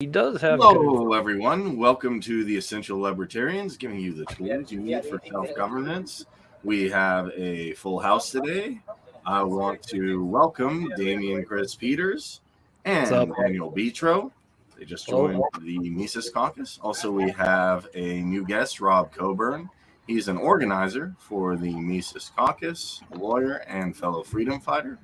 He does have Hello, everyone. Welcome to the Essential Libertarians, giving you the tools you need for self-governance. We have a full house today. I want to welcome Damian Chris Peters and Daniel Betro. They just joined the Mises Caucus. Also, we have a new guest, Rob Coburn. He's an organizer for the Mises Caucus, a lawyer and fellow freedom fighter.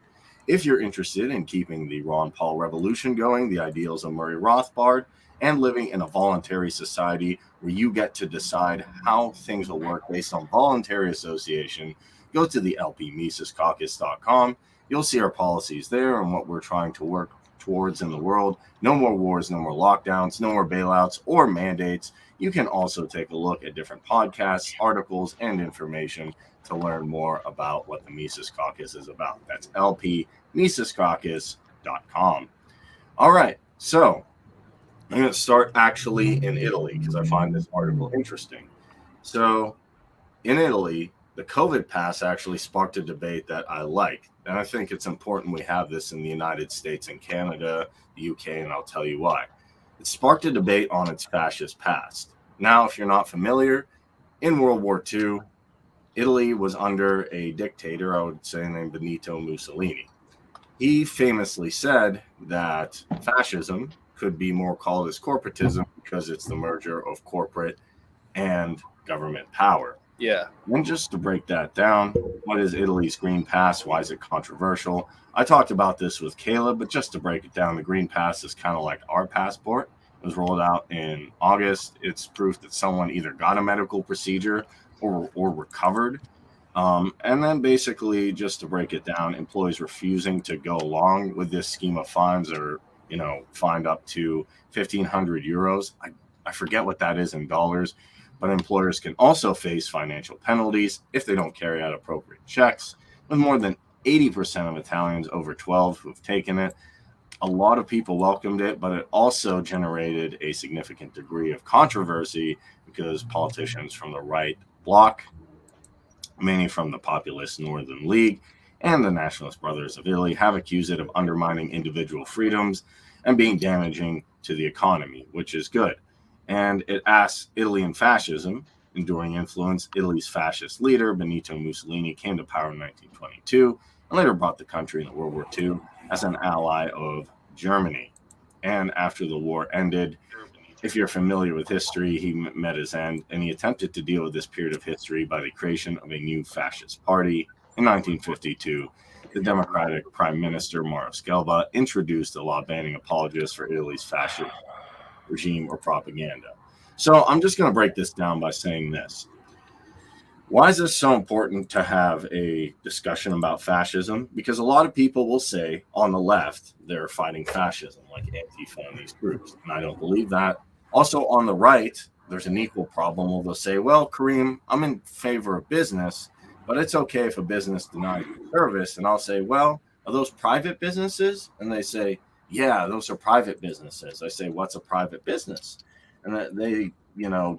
If you're interested in keeping the Ron Paul revolution going, the ideals of Murray Rothbard, and living in a voluntary society where you get to decide how things will work based on voluntary association, go to the lpmisescaucus.com. You'll see our policies there and what we're trying to work towards in the world. No more wars, no more lockdowns, no more bailouts or mandates. You can also take a look at different podcasts, articles, and information to learn more about what the Mises Caucus is about. That's lpmisescaucus.com. All right, so I'm going to start actually in Italy because I find this article interesting. So in Italy, the COVID pass actually sparked a debate that I like. And I think it's important we have this in the United States and Canada, the UK, and I'll tell you why. It sparked a debate on its fascist past. Now, if you're not familiar, in World War II, Italy was under a dictator, I would say, named Benito Mussolini. He famously said that fascism could be more called as corporatism because it's the merger of corporate and government power. Yeah. And just to break that down, what is Italy's Green Pass? Why is it controversial? I talked about this with Caleb, but just to break it down, the Green Pass is kind of like our passport. It was rolled out in August. It's proof that someone either got a medical procedure or recovered. And then basically, just to break it down, employees refusing to go along with this scheme of fines are, fined up to 1,500 euros. I forget what that is in dollars, but employers can also face financial penalties if they don't carry out appropriate checks. With more than 80% of Italians over 12 who have taken it, a lot of people welcomed it, but it also generated a significant degree of controversy because politicians from the right bloc, many from the populist Northern League and the Nationalist Brothers of Italy, have accused it of undermining individual freedoms and being damaging to the economy, which is good. And it asks Italy and fascism, enduring influence. Italy's fascist leader, Benito Mussolini, came to power in 1922 and later brought the country into World War II as an ally of Germany. And after the war ended, if you're familiar with history, he met his end, and he attempted to deal with this period of history by the creation of a new fascist party. In 1952, the Democratic Prime Minister, Mauro Scelba, introduced a law banning apologists for Italy's fascist regime or propaganda. So I'm just going to break this down by saying this. Why is this so important to have a discussion about fascism? Because a lot of people will say on the left, they're fighting fascism, like Antifa and these groups. And I don't believe that. Also on the right, there's an equal problem where they'll say, well, Kareem, I'm in favor of business, but it's okay if a business denies service. And I'll say, well, are those private businesses? And they say, yeah, those are private businesses. I say, what's a private business? And they,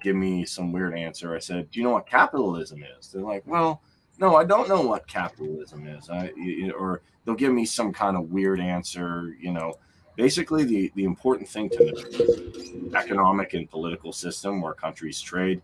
give me some weird answer. I said, do you know what capitalism is? They're like, well, no, I don't know what capitalism is. Or they'll give me some kind of weird answer. Basically the important thing to know is the economic and political system where countries trade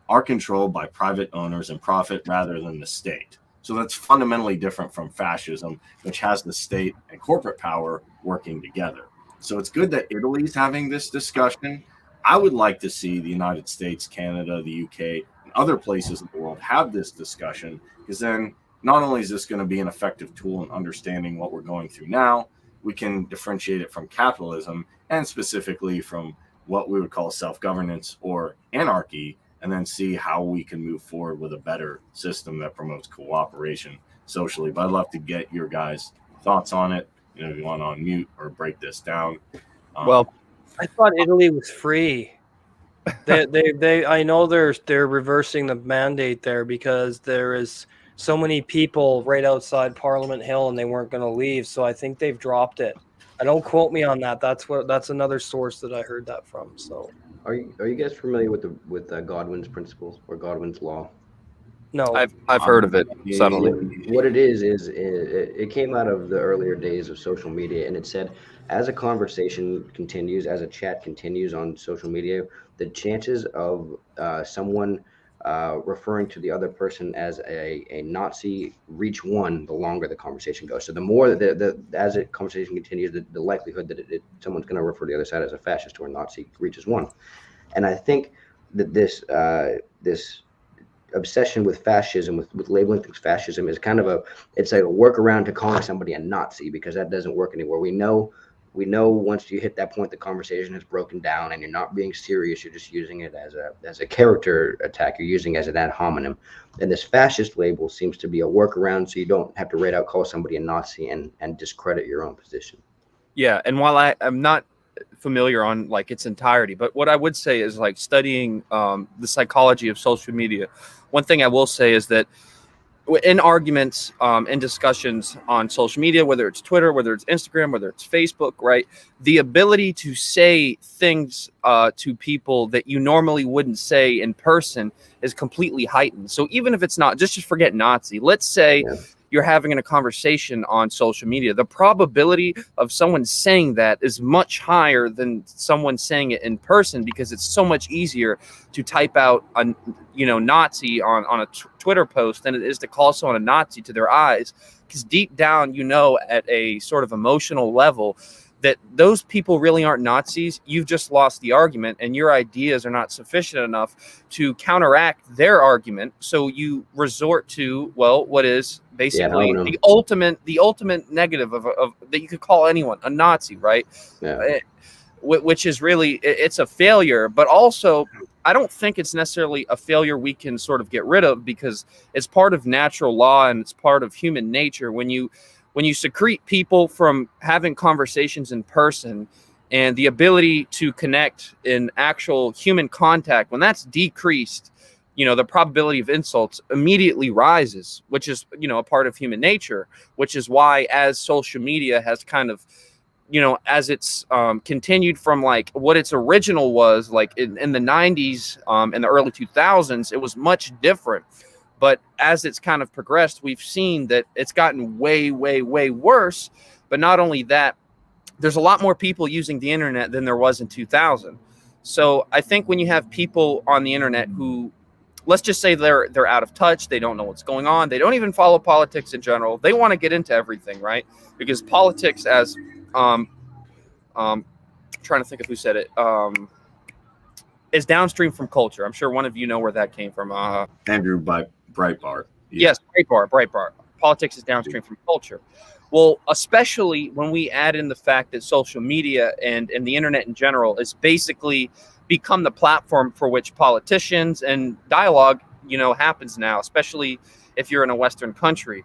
are controlled by private owners and profit rather than the state. So that's fundamentally different from fascism, which has the state and corporate power working together. So it's good that Italy's having this discussion. I would like to see the United States, Canada, the UK, and other places in the world have this discussion, because then not only is this going to be an effective tool in understanding what we're going through now, we can differentiate it from capitalism and specifically from what we would call self-governance or anarchy, and then see how we can move forward with a better system that promotes cooperation socially. But I'd love to get your guys' thoughts on it. If you want to unmute or break this down. Well, I thought Italy was free. I know they're reversing the mandate there because there is so many people right outside Parliament Hill and they weren't going to leave. So I think they've dropped it. Don't quote me on that. That's another source that I heard that from. So are you guys familiar with Godwin's principles or Godwin's Law? No, I've heard of it subtly. What it is it came out of the earlier days of social media, and it said as a conversation continues, as a chat continues on social media, the chances of someone referring to the other person as a Nazi reach one the longer the conversation goes. So the more that as the conversation continues, the likelihood that someone's going to refer to the other side as a fascist or a Nazi reaches one. And I think that this obsession with fascism, with labeling things fascism, is kind of it's like a workaround to calling somebody a Nazi, because that doesn't work anymore. We know once you hit that point, the conversation has broken down and you're not being serious. You're just using it as a character attack. You're using it as an ad hominem. And this fascist label seems to be a workaround, so you don't have to right out call somebody a Nazi and discredit your own position. Yeah, and while I'm not familiar on like its entirety, but what I would say is, like, studying the psychology of social media, one thing I will say is that in arguments and discussions on social media, whether it's Twitter, whether it's Instagram, whether it's Facebook, right, the ability to say things to people that you normally wouldn't say in person is completely heightened. So even if it's not, just forget Nazi. Let's say you're having a conversation on social media, the probability of someone saying that is much higher than someone saying it in person, because it's so much easier to type out a Nazi on a Twitter post than it is to call someone a Nazi to their eyes, because deep down, at a sort of emotional level, that those people really aren't Nazis. You've just lost the argument, and your ideas are not sufficient enough to counteract their argument. So you resort to, what is basically the ultimate negative of that you could call anyone a Nazi, right? Yeah. Which is really, it's a failure, but also I don't think it's necessarily a failure we can sort of get rid of, because it's part of natural law and it's part of human nature. When you secrete people from having conversations in person and the ability to connect in actual human contact, when that's decreased, the probability of insults immediately rises, which is, a part of human nature, which is why, as social media has kind of, as it's continued from like what its original was, like in the 90s, in the early 2000s, it was much different. But as it's kind of progressed, we've seen that it's gotten way, way, way worse. But not only that, there's a lot more people using the internet than there was in 2000. So I think when you have people on the internet who, let's just say they're out of touch, they don't know what's going on, they don't even follow politics in general, they want to get into everything, right? Because politics, as trying to think of who said it, is downstream from culture. I'm sure one of you know where that came from. Andrew Breitbart. Yeah. Yes, Breitbart. Politics is downstream from culture. Well, especially when we add in the fact that social media and the internet in general is basically become the platform for which politicians and dialogue, happens now, especially if you're in a Western country.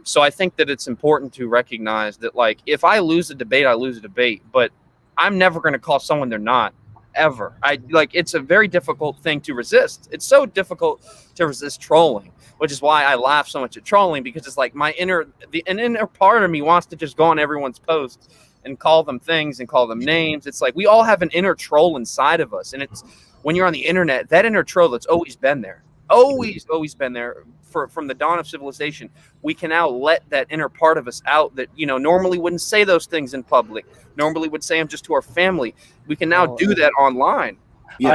So I think that it's important to recognize that, like, if I lose a debate, I lose a debate, but I'm never going to call someone they're not. Ever. It's a very difficult thing to resist. It's so difficult to resist trolling, which is why I laugh so much at trolling, because it's like an inner part of me wants to just go on everyone's posts and call them things and call them names. It's like we all have an inner troll inside of us, and it's when you're on the internet, that inner troll that's always been there, always been there from the dawn of civilization. We can now let that inner part of us out that normally wouldn't say those things in public, normally would say them just to our family. We can now do that online. Yeah,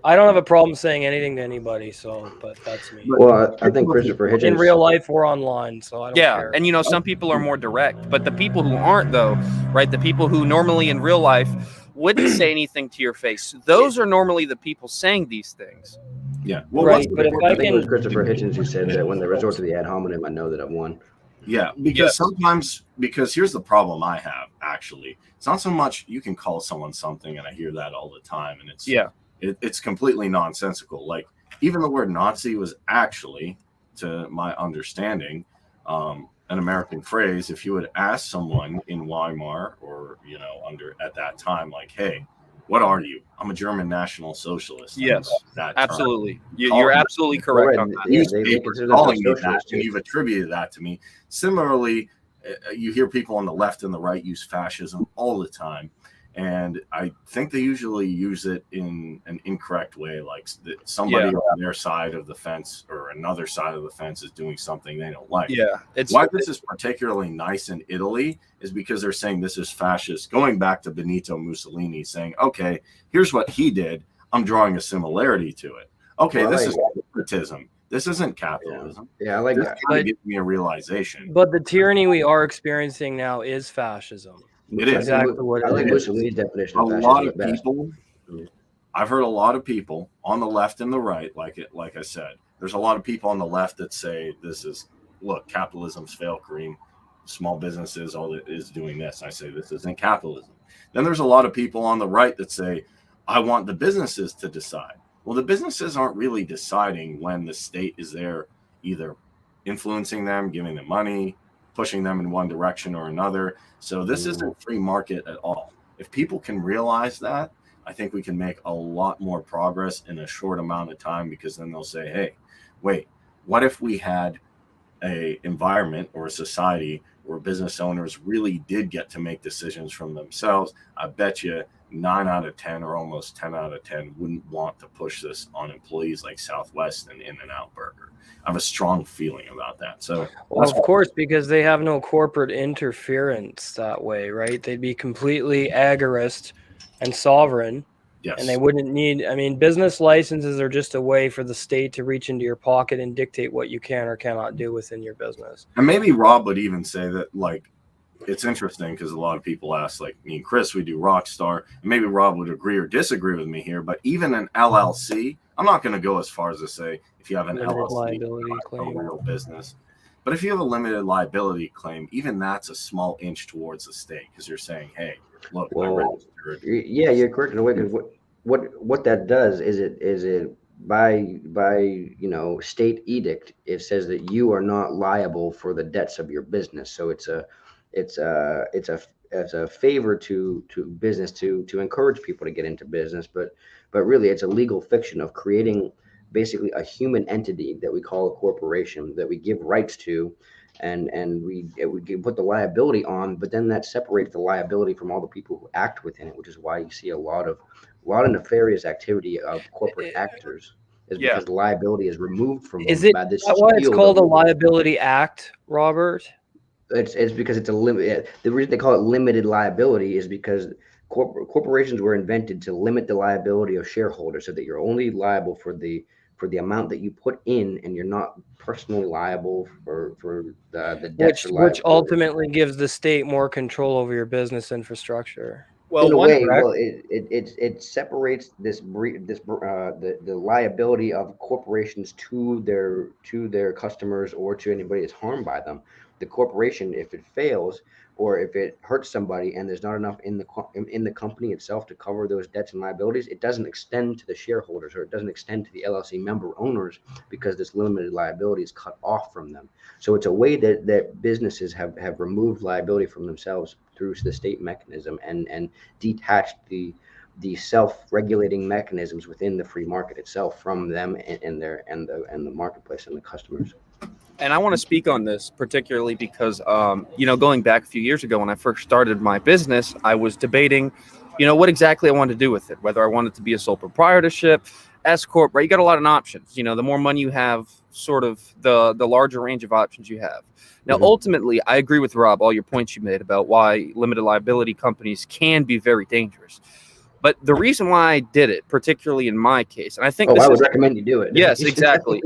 I don't have a problem saying anything to anybody, but that's me. Well, I think Christopher Hitchens, in real life or online, so I don't care. And some people are more direct, but the people who aren't, though, right, the people who normally in real life wouldn't say anything to your face, those are normally the people saying these things. Yeah, right. But if I think it was Christopher Hitchens who said that when they resort to the ad hominem, I know that I've won. Yeah, because here's the problem I have, actually. It's not so much you can call someone something, and I hear that all the time, and it's completely nonsensical. Like, even the word Nazi was actually, to my understanding, an American phrase. If you would ask someone in Weimar or, at that time, like, hey, what are you? I'm a German National Socialist. Yes, absolutely. You're absolutely correct on that. Newspapers calling me that, and you've attributed that to me. Similarly, you hear people on the left and the right use fascism all the time. And I think they usually use it in an incorrect way, like somebody on their side of the fence or another side of the fence is doing something they don't like. Yeah, why this is particularly nice in Italy is because they're saying this is fascist, going back to Benito Mussolini, saying, okay, here's what he did. I'm drawing a similarity to it. Okay, this is corporatism. This isn't capitalism. Yeah, I like this that. kind of gives me a realization. But the tyranny we are experiencing now is fascism. It is exactly what I like Mussolini's definition of fascism. A lot of people, I've heard a lot of people on the left and the right, like I said, there's a lot of people on the left that say this is, look, capitalism's failed, Kareem. Small businesses, all it is doing this. I say this isn't capitalism. Then there's a lot of people on the right that say, I want the businesses to decide. Well, the businesses aren't really deciding when the state is there, either influencing them, giving them money, pushing them in one direction or another. So this isn't free market at all. If people can realize that, I think we can make a lot more progress in a short amount of time, because then they'll say, hey, wait, what if we had a environment or a society where business owners really did get to make decisions from themselves? I bet you 9 out of 10 or almost 10 out of 10 wouldn't want to push this on employees like Southwest and In-N-Out Burger. I have a strong feeling about that. So, well, of course, because they have no corporate interference that way, right? They'd be completely agorist and sovereign. Yes. And they wouldn't need, I mean, business licenses are just a way for the state to reach into your pocket and dictate what you can or cannot do within your business. And maybe Rob would even say that, like, it's interesting because a lot of people ask, like me and Chris, we do Rockstar, and maybe Rob would agree or disagree with me here, but even an LLC, I'm not going to go as far as to say if you have an limited LLC, liability claim, a real business. But if you have a limited liability claim, even that's a small inch towards the state, because you're saying, hey, look, I registered. Yeah, you're correct in a way, because what that does is it by state edict, it says that you are not liable for the debts of your business. So it's a favor to business to encourage people to get into business, but really it's a legal fiction of creating basically a human entity that we call a corporation that we give rights to, and we put the liability on, but then that separates the liability from all the people who act within it, which is why you see a lot of nefarious activity of corporate actors, is because the liability is removed from them by this. Is that why it's called a liability act, Robert? It's because it's a limit. The reason they call it limited liability is because corporations were invented to limit the liability of shareholders, so that you're only liable for the amount that you put in, and you're not personally liable for the debts. Which ultimately gives the state more control over your business infrastructure. Well, in a way, it separates the liability of corporations to their customers or to anybody that's harmed by them. The corporation, if it fails or if it hurts somebody and there's not enough in the company itself to cover those debts and liabilities, it doesn't extend to the shareholders, or it doesn't extend to the LLC member owners, because this limited liability is cut off from them. So it's a way that businesses have removed liability from themselves through the state mechanism and detached the self-regulating mechanisms within the free market itself from them and the marketplace and the customers. And I want to speak on this particularly because, going back a few years ago when I first started my business, I was debating, what exactly I wanted to do with it, whether I wanted to be a sole proprietorship, S corp, right? You got a lot of options. The more money you have, sort of the larger range of options you have. Now, ultimately, I agree with Rob, all your points you made about why limited liability companies can be very dangerous. But the reason why I did it, particularly in my case, and I think I would recommend you do it. Yes, exactly.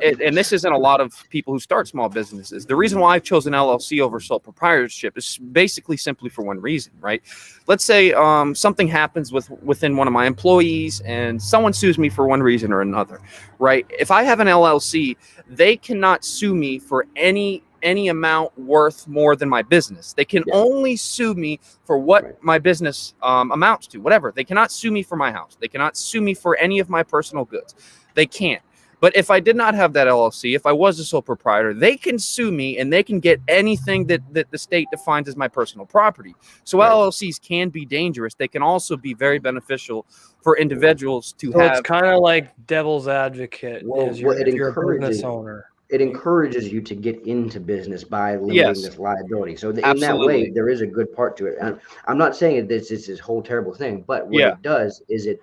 And this isn't a lot of people who start small businesses. The reason why I've chosen LLC over sole proprietorship is basically simply for one reason, right? Let's say something happens within one of my employees and someone sues me for one reason or another, right? If I have an LLC, they cannot sue me for any amount worth more than my business. They can only sue me for what my business amounts to, whatever. They cannot sue me for my house. They cannot sue me for any of my personal goods. They can't. But if I did not have that LLC, if I was a sole proprietor, they can sue me and they can get anything that the state defines as my personal property. So LLCs can be dangerous. They can also be very beneficial for individuals to have. It's kind of like devil's advocate if you're a business owner. it encourages you to get into business by limiting Yes. this liability. So in that Absolutely. way, there is a good part to it. And I'm not saying that this is this whole terrible thing, but what Yeah. it does is it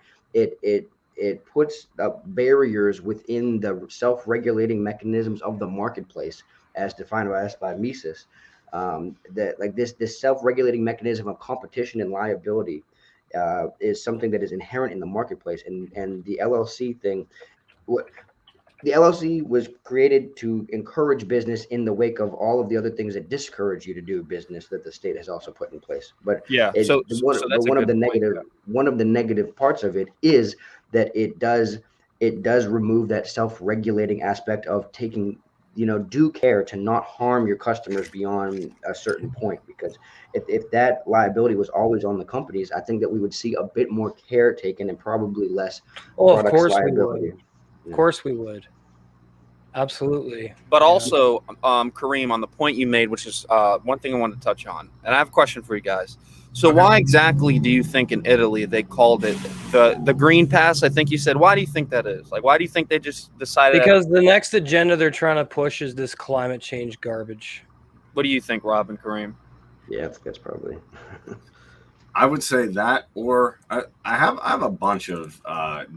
puts up barriers within the self-regulating mechanisms of the marketplace, as defined by Mises. That like this self-regulating mechanism of competition and liability is something that is inherent in the marketplace, and the LLC thing. What the LLC was created to encourage business in the wake of all of the other things that discourage you to do business that the state has also put in place. But Yeah. So that's one a of the good point, negative one of the negative parts of it is that it does remove that self-regulating aspect of taking due care to not harm your customers beyond a certain point. Because if that liability was always on the companies, I think that we would see a bit more care taken and probably less Oh, of products course we liability. would. Of course we would. Absolutely. But also, Kareem, on the point you made, which is one thing I wanted to touch on, and I have a question for you guys. So, why exactly do you think in Italy they called it the Green Pass? I think you said. Why do you think that is? Like, why do you think they just decided? Because the next agenda they're trying to push is this climate change garbage. What do you think, Rob and Kareem? Yeah, that's probably. I would say that, or I have a bunch of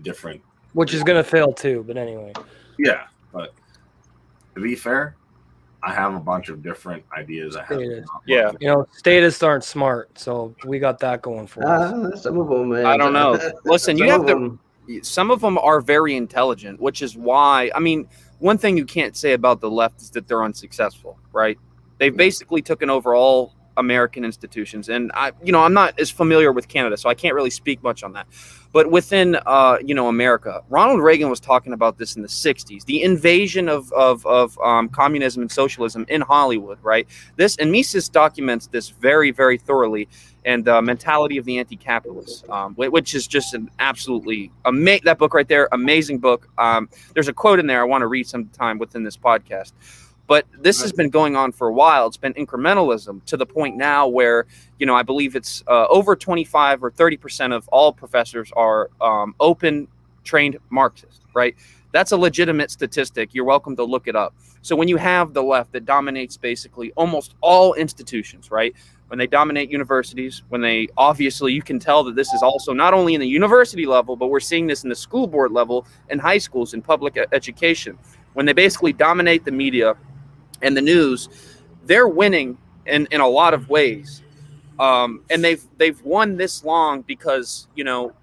different. Which is going to fail too, but anyway. Yeah, but to be fair, I have a bunch of different ideas. Yeah. Statists aren't smart, so we got that going for us. Some of them, man. I don't know. Listen, you have to. Some of them are very intelligent, which is why. I mean, one thing you can't say about the left is that they're unsuccessful, right? They've basically taken over all American institutions, and I'm not as familiar with Canada, so I can't really speak much on that. But within America, Ronald Reagan was talking about this in the 60s, the invasion of communism and socialism in Hollywood, right? This, and Mises documents this very, very thoroughly, and the mentality of the anti-capitalist, which is just an absolutely that book right there, amazing book. There's a quote in there I want to read sometime within this podcast. But this has been going on for a while. It's been incrementalism to the point now where, I believe it's over 25 or 30% of all professors are open trained Marxists, right? That's a legitimate statistic. You're welcome to look it up. So when you have the left that dominates basically almost all institutions, right? When they dominate universities, you can tell that this is also not only in the university level, but we're seeing this in the school board level, in high schools, in public education. When they basically dominate the media and the news, they're winning in a lot of ways, and they've won this long because the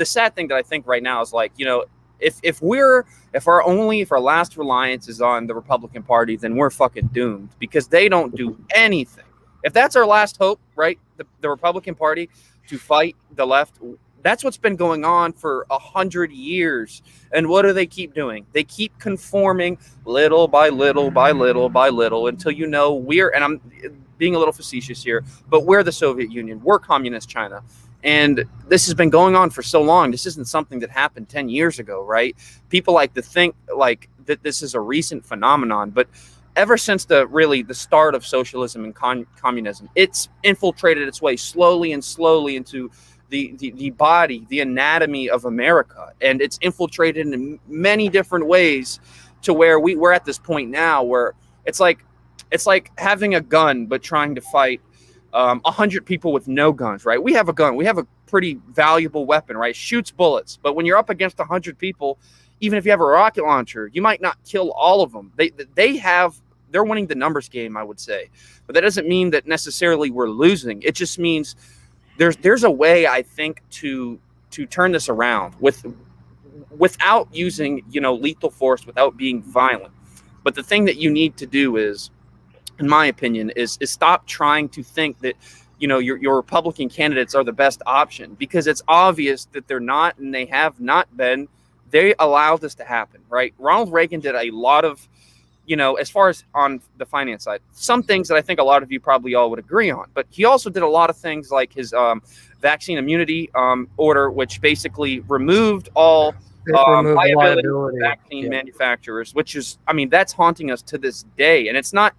sad thing that I think right now is like if our last reliance is on the Republican Party, then we're fucking doomed, because they don't do anything. If that's our last hope, right, the Republican Party to fight the left. That's what's been going on for 100 years. And what do they keep doing? They keep conforming little by little by little by little until and I'm being a little facetious here, but we're the Soviet Union. We're communist China. And this has been going on for so long. This isn't something that happened 10 years ago, right? People like to think like that this is a recent phenomenon, but ever since the start of socialism and communism, it's infiltrated its way slowly into the body, the anatomy of America, and it's infiltrated in many different ways to where we're at this point now where it's like having a gun but trying to fight 100 people with no guns, right? We have a gun, we have a pretty valuable weapon, right? Shoots bullets, but when you're up against 100 people, even if you have a rocket launcher, you might not kill all of them. They're winning the numbers game, I would say, but that doesn't mean that necessarily we're losing. It just means there's a way, I think, to turn this around without using lethal force, without being violent. But the thing that you need to do is, in my opinion, is stop trying to think that your Republican candidates are the best option, because it's obvious that they're not, and they have not been. They allowed this to happen, right? Ronald Reagan did a lot of as far as on the finance side, some things that I think a lot of you probably all would agree on. But he also did a lot of things like his vaccine immunity order, which basically removed all liability vaccine manufacturers, which is, that's haunting us to this day. And it's not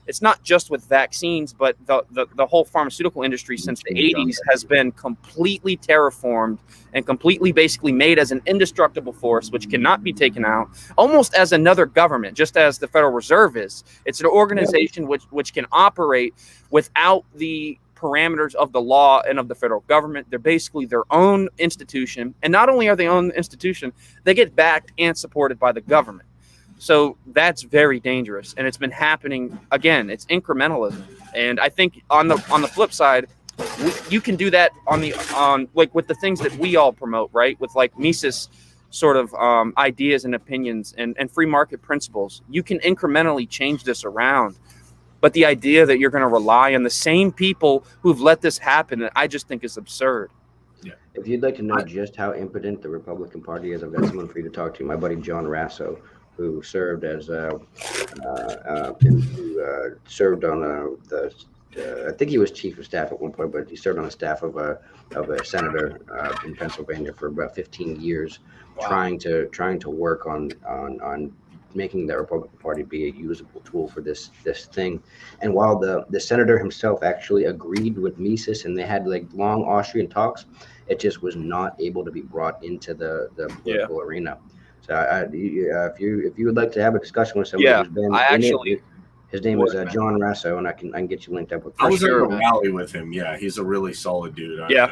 it's not just with vaccines, but the whole pharmaceutical industry since the 80s has been completely terraformed and completely basically made as an indestructible force, which cannot be taken out, almost as another government, just as the Federal Reserve is. It's an organization which can operate without the parameters of the law and of the federal government. They're basically their own institution. And not only are they own institution, they get backed and supported by the government. So that's very dangerous. And it's been happening again. It's incrementalism. And I think on the flip side, you can do that on like with the things that we all promote, right? With like Mises sort of ideas and opinions and free market principles. You can incrementally change this around. But the idea that you're going to rely on the same people who've let this happen, I just think is absurd. Yeah. If you'd like to know just how impotent the Republican Party is, I've got someone for you to talk to. My buddy John Rasso, who served as served on the I think he was chief of staff at one point, but he served on the staff of a senator in Pennsylvania for about 15 years, trying to work on making the Republican Party be a usable tool for this thing. And while the senator himself actually agreed with Mises and they had like long Austrian talks, it just was not able to be brought into the political arena. So if you would like to have a discussion with somebody who's been his name is John Rasso, and I can get you linked up with. I was at a rally with him. Yeah, he's a really solid dude. I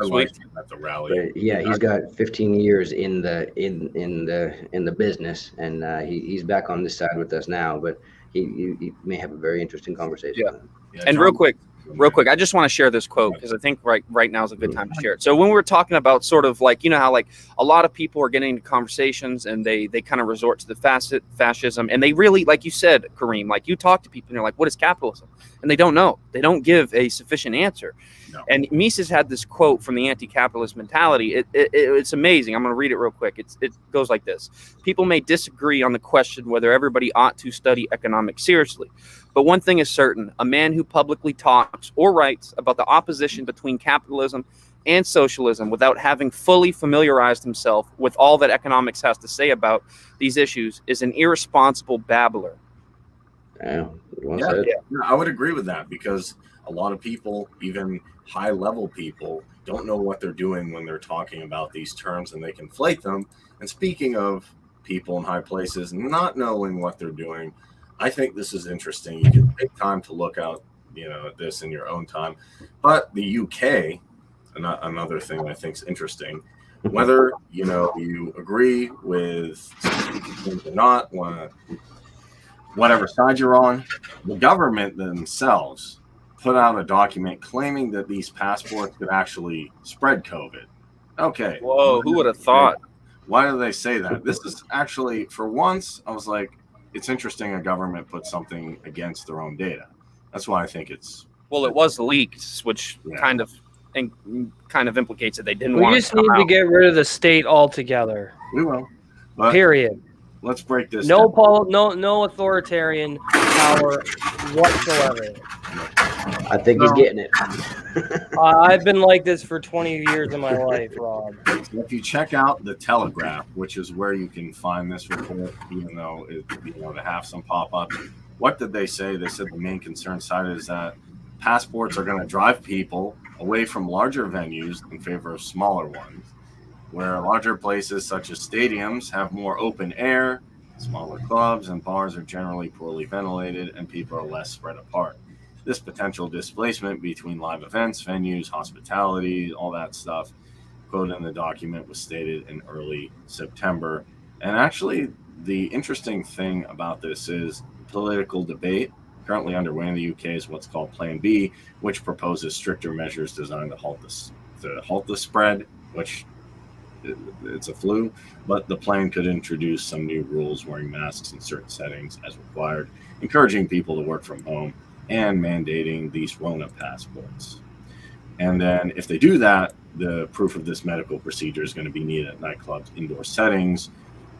liked him at the rally. But yeah, he's got 15 years in the business, and he's back on this side with us now. But he may have a very interesting conversation. Yeah, and real quick, I just want to share this quote because I think right now is a good time to share it. So when we were talking about sort of like, you know how like a lot of people are getting into conversations and they kind of resort to the fascism, and they really, like you said, Kareem, like you talk to people and they're like, what is capitalism? And they don't know. They don't give a sufficient answer. No. And Mises had this quote from the anti-capitalist mentality. It's amazing. I'm going to read it real quick. It goes like this. People may disagree on the question whether everybody ought to study economics seriously. But one thing is certain, a man who publicly talks or writes about the opposition between capitalism and socialism without having fully familiarized himself with all that economics has to say about these issues is an irresponsible babbler. I would agree with that because a lot of people, even high-level people, don't know what they're doing when they're talking about these terms and they conflate them. And speaking of people in high places not knowing what they're doing, I think this is interesting. You can take time to look out, at this in your own time. But the UK, another thing I think is interesting, whether you agree with things or not, whatever side you're on, the government themselves put out a document claiming that these passports could actually spread COVID. Okay. Whoa, who would have thought? Why do they say that? This is actually, for once, I was like, it's interesting a government put something against their own data. That's why I think it's... Well, it was leaked, which kind of implicates that they didn't want to. We just need to get rid of the state altogether. We will. Period. Let's break this down. No authoritarian power whatsoever. I think he's getting it. I've been like this for 20 years of my life, Rob. If you check out the Telegraph, which is where you can find this report, even though they have some pop-ups, what did they say? They said the main concern side is that passports are going to drive people away from larger venues in favor of smaller ones, where larger places such as stadiums have more open air, smaller clubs and bars are generally poorly ventilated, and people are less spread apart. This potential displacement between live events, venues, hospitality, all that stuff, quoted in the document, was stated in early September. And actually, the interesting thing about this is political debate currently underway in the UK is what's called Plan B, which proposes stricter measures designed to halt the spread, which it's a flu, but the plan could introduce some new rules, wearing masks in certain settings as required, encouraging people to work from home, and mandating these Rona passports. And then if they do that, the proof of this medical procedure is going to be needed at nightclubs, indoor settings,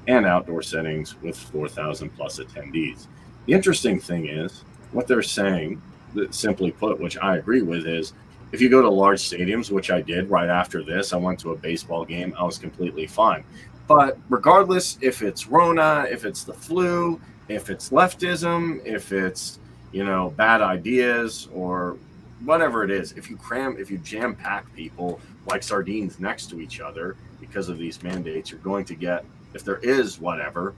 and outdoor settings with 4,000 plus attendees. The interesting thing is, what they're saying, simply put, which I agree with, is if you go to large stadiums, which I did right after this, I went to a baseball game, I was completely fine. But regardless, if it's Rona, if it's the flu, if it's leftism, if it's bad ideas or whatever it is. If you jam pack people like sardines next to each other because of these mandates, you're going to get, if there is whatever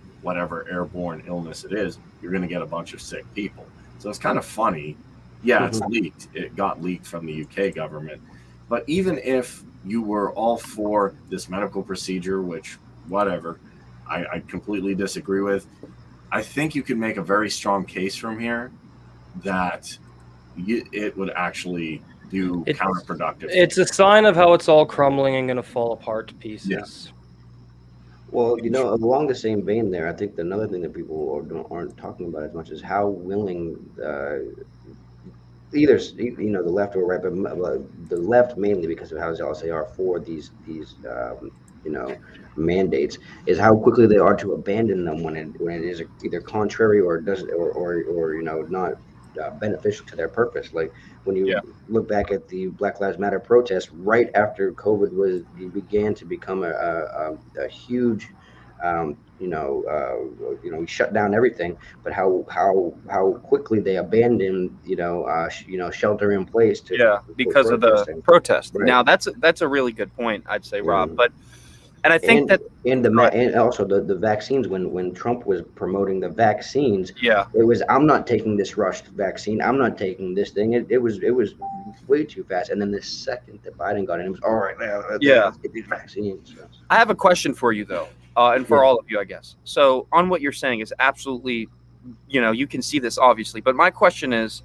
airborne illness it is, you're going to get a bunch of sick people. So it's kind of funny. Yeah, it's leaked. It got leaked from the UK government. But even if you were all for this medical procedure, which whatever, I completely disagree with, I think you could make a very strong case from here that it would actually do counterproductive. It's a sign of how it's all crumbling and going to fall apart to pieces. Yeah. Well, along the same vein there, I think another thing that people aren't talking about as much is how willing either the left or right, but the left mainly because of how zealous they are for these mandates, is how quickly they are to abandon them when it is either contrary or doesn't or not beneficial to their purpose. Like when you look back at the Black Lives Matter protests right after COVID began to become a huge we shut down everything, but how quickly they abandoned shelter in place because of the protest. Right. Now that's a really good point, I'd say, Rob. But and I think and also the vaccines, when Trump was promoting the vaccines, it was, I'm not taking this rushed vaccine, I'm not taking this thing. It was way too fast. And then the second that Biden got in, it was all right. Let's get these vaccines. I have a question for you though, and for all of you, I guess. So on what you're saying is absolutely, you can see this obviously, but my question is,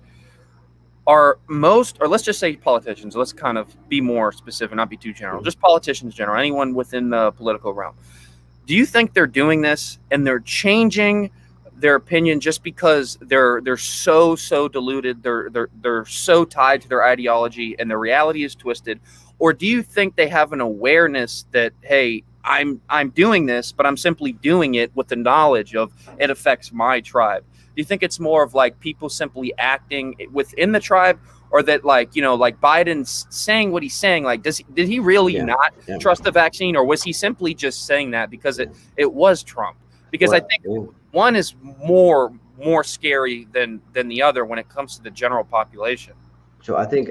are most, or let's just say politicians, let's kind of be more specific, not be too general, just politicians in general, anyone within the political realm, do you think they're doing this and they're changing their opinion just because they're so diluted, they're so tied to their ideology and the reality is twisted? Or do you think they have an awareness that, hey, I'm doing this, but I'm simply doing it with the knowledge of it affects my tribe? Do you think it's more of like people simply acting within the tribe, or that like Biden's saying what he's saying? Like, did he really not trust the vaccine, or was he simply just saying that because it was Trump? Because I think one is more scary than the other when it comes to the general population. So I think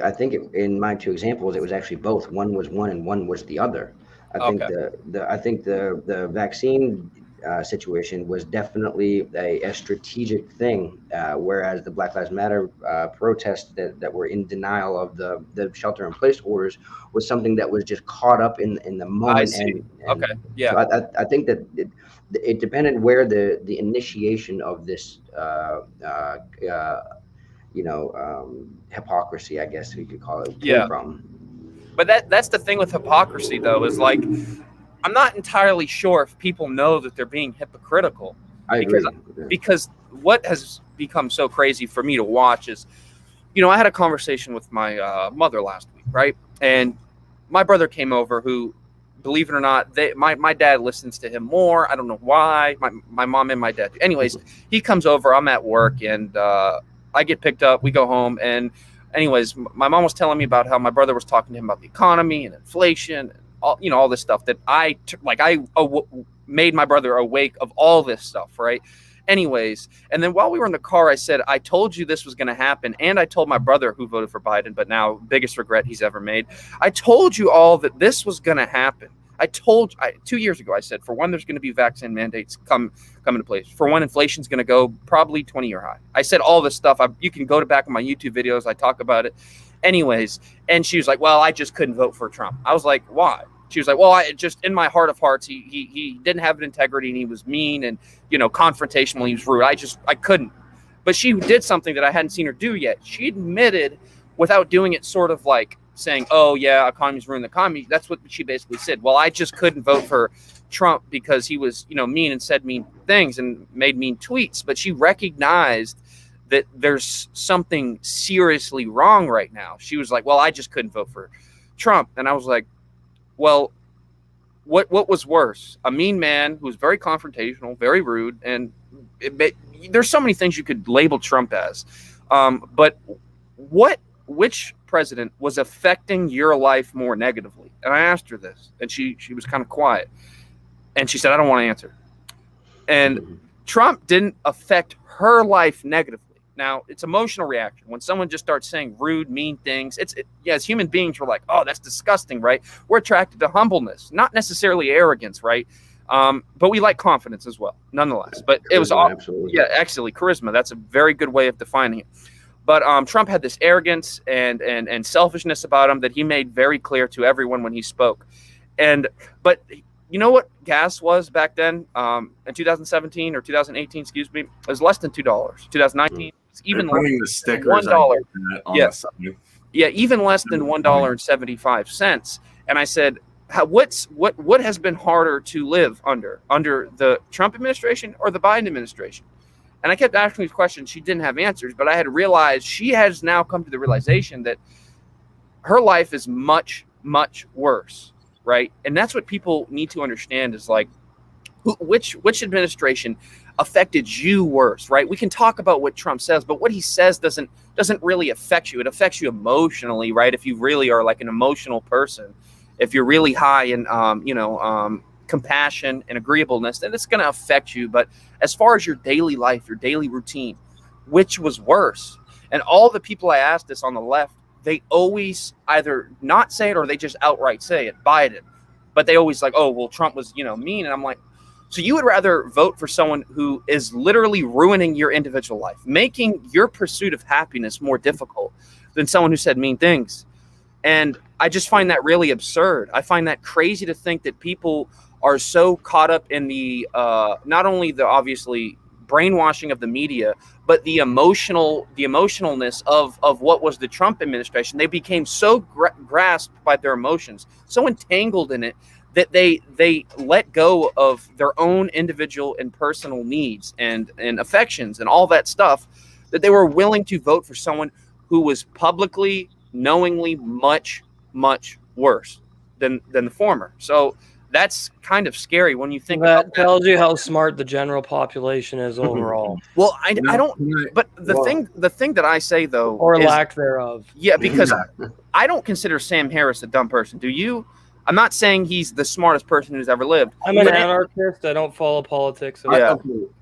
in my two examples, it was actually both. One was one and one was the other. I think the vaccine situation was definitely a strategic thing, whereas the Black Lives Matter protests that were in denial of the shelter-in-place orders was something that was just caught up in the moment. I see. So I think that it depended where the initiation of this hypocrisy, I guess we could call it, came from. But that's the thing with hypocrisy, though, is like, I'm not entirely sure if people know that they're being hypocritical. I agree. Because what has become so crazy for me to watch is, I had a conversation with my mother last week, right? And my brother came over, who, believe it or not, my dad listens to him more. I don't know why. My mom and my dad. Anyways, he comes over. I'm at work, and I get picked up. We go home, and anyways, my mom was telling me about how my brother was talking to him about the economy and inflation and all this stuff that I made my brother awake of all this stuff, right? Anyways, and then while we were in the car, I said, I told you this was going to happen. And I told my brother, who voted for Biden, but now biggest regret he's ever made, I told you all that this was going to happen. 2 years ago, I said, for one, there's going to be vaccine mandates come into place. For one, inflation's going to go probably 20-year high. I said all this stuff. You can go to back in my YouTube videos. I talk about it. Anyways, and she was like, well, I just couldn't vote for Trump. I was like, why? She was like, well, I just, in my heart of hearts, he didn't have an integrity, and he was mean and, confrontational. He was rude. I couldn't. But she did something that I hadn't seen her do yet. She admitted, without doing it sort of like saying, oh yeah, economy's ruined the economy. That's what she basically said. Well, I just couldn't vote for Trump because he was, mean and said mean things and made mean tweets. But she recognized that there's something seriously wrong right now. She was like, well, I just couldn't vote for Trump. And I was like, well, what was worse? A mean man who was very confrontational, very rude, and there's so many things you could label Trump as. But which president was affecting your life more negatively? And I asked her this, and she was kind of quiet, and she said, I don't want to answer. And Trump didn't affect her life negatively. Now, it's emotional reaction. When someone just starts saying rude, mean things, yeah, as human beings, we're like, oh, that's disgusting, right? We're attracted to humbleness, not necessarily arrogance, right? But we like confidence as well, nonetheless. But it was all, absolutely. yeah, actually, charisma. That's a very good way of defining it. But Trump had this arrogance and selfishness about him that he made very clear to everyone when he spoke. But you know what gas was back then in 2017 or 2018, excuse me? It was less than $2. 2019, it's even less putting the than stickers $1. on Yeah. the side. Yeah, even less than $1.75. And I said, what has been harder to live under the Trump administration or the Biden administration? And I kept asking these questions. She didn't have answers, but I had realized she has now come to the realization that her life is much, much worse, right? And that's what people need to understand is like, which administration affected you worse, right? We can talk about what Trump says, but what he says doesn't really affect you. It affects you emotionally, right? If you really are like an emotional person, if you're really high in, compassion and agreeableness, then it's going to affect you. But as far as your daily life, your daily routine, which was worse? And all the people I asked this on the left, they always either not say it or they just outright say it, Biden. But they always like, oh, well, Trump was, mean. And I'm like, so you would rather vote for someone who is literally ruining your individual life, making your pursuit of happiness more difficult than someone who said mean things. And I just find that really absurd. I find that crazy to think that people are so caught up in the not only the obviously brainwashing of the media, but the emotionalness of what was the Trump administration. They became so grasped by their emotions, so entangled in it, that they let go of their own individual and personal needs and affections and all that stuff, that they were willing to vote for someone who was publicly, knowingly much, much worse than the former. So that's kind of scary when you think That about that. tells you how smart the general population is overall, Well, I don't. But the thing that I say though, or is, lack thereof. yeah, because I don't consider Sam Harris a dumb person. Do you? I'm not saying he's the smartest person who's ever lived. I'm an anarchist. I don't follow politics. Yeah.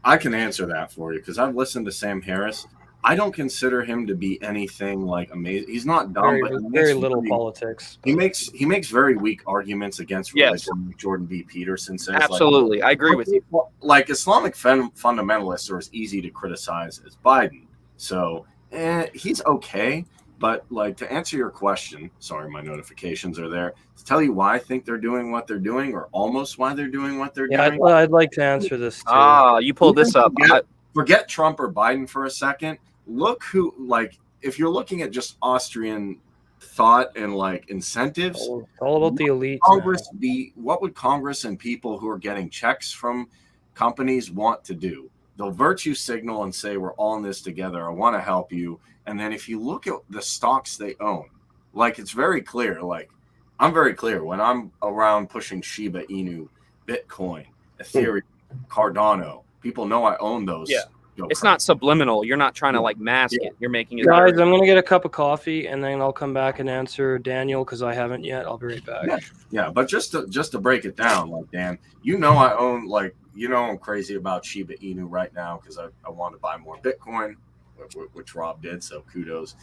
I can answer that for you because I've listened to Sam Harris. I don't consider him to be anything like amazing. He's not dumb, but Very little politics. He makes very weak arguments against religion. Like Jordan B. Peterson says, absolutely, I agree with you. Like Islamic fundamentalists are as easy to criticize as Biden. So he's okay. But like to answer your question, sorry, my notifications are there. To tell you why I think they're doing what they're doing, or almost why they're doing what they're doing. I'd like to answer this too. You pulled this up. Forget Trump or Biden for a second. Look who, like, if you're looking at just Austrian thought and like incentives, It's all about the elite. What would Congress and people who are getting checks from companies want to do? They'll virtue signal and say, we're all in this together. I want to help you. And then if you look at the stocks they own, like it's very clear, like I'm very clear when I'm around pushing Shiba Inu, Bitcoin, Ethereum, Cardano, people know I own those. Yeah. It's not subliminal. You're not trying to like mask it. You're making it. Guys, I'm going to get a cup of coffee and then I'll come back and answer Daniel because I haven't yet. I'll be right back. Yeah. But just to break it down, like Dan, I own like, I'm crazy about Shiba Inu right now because I want to buy more Bitcoin, which Rob did. So kudos.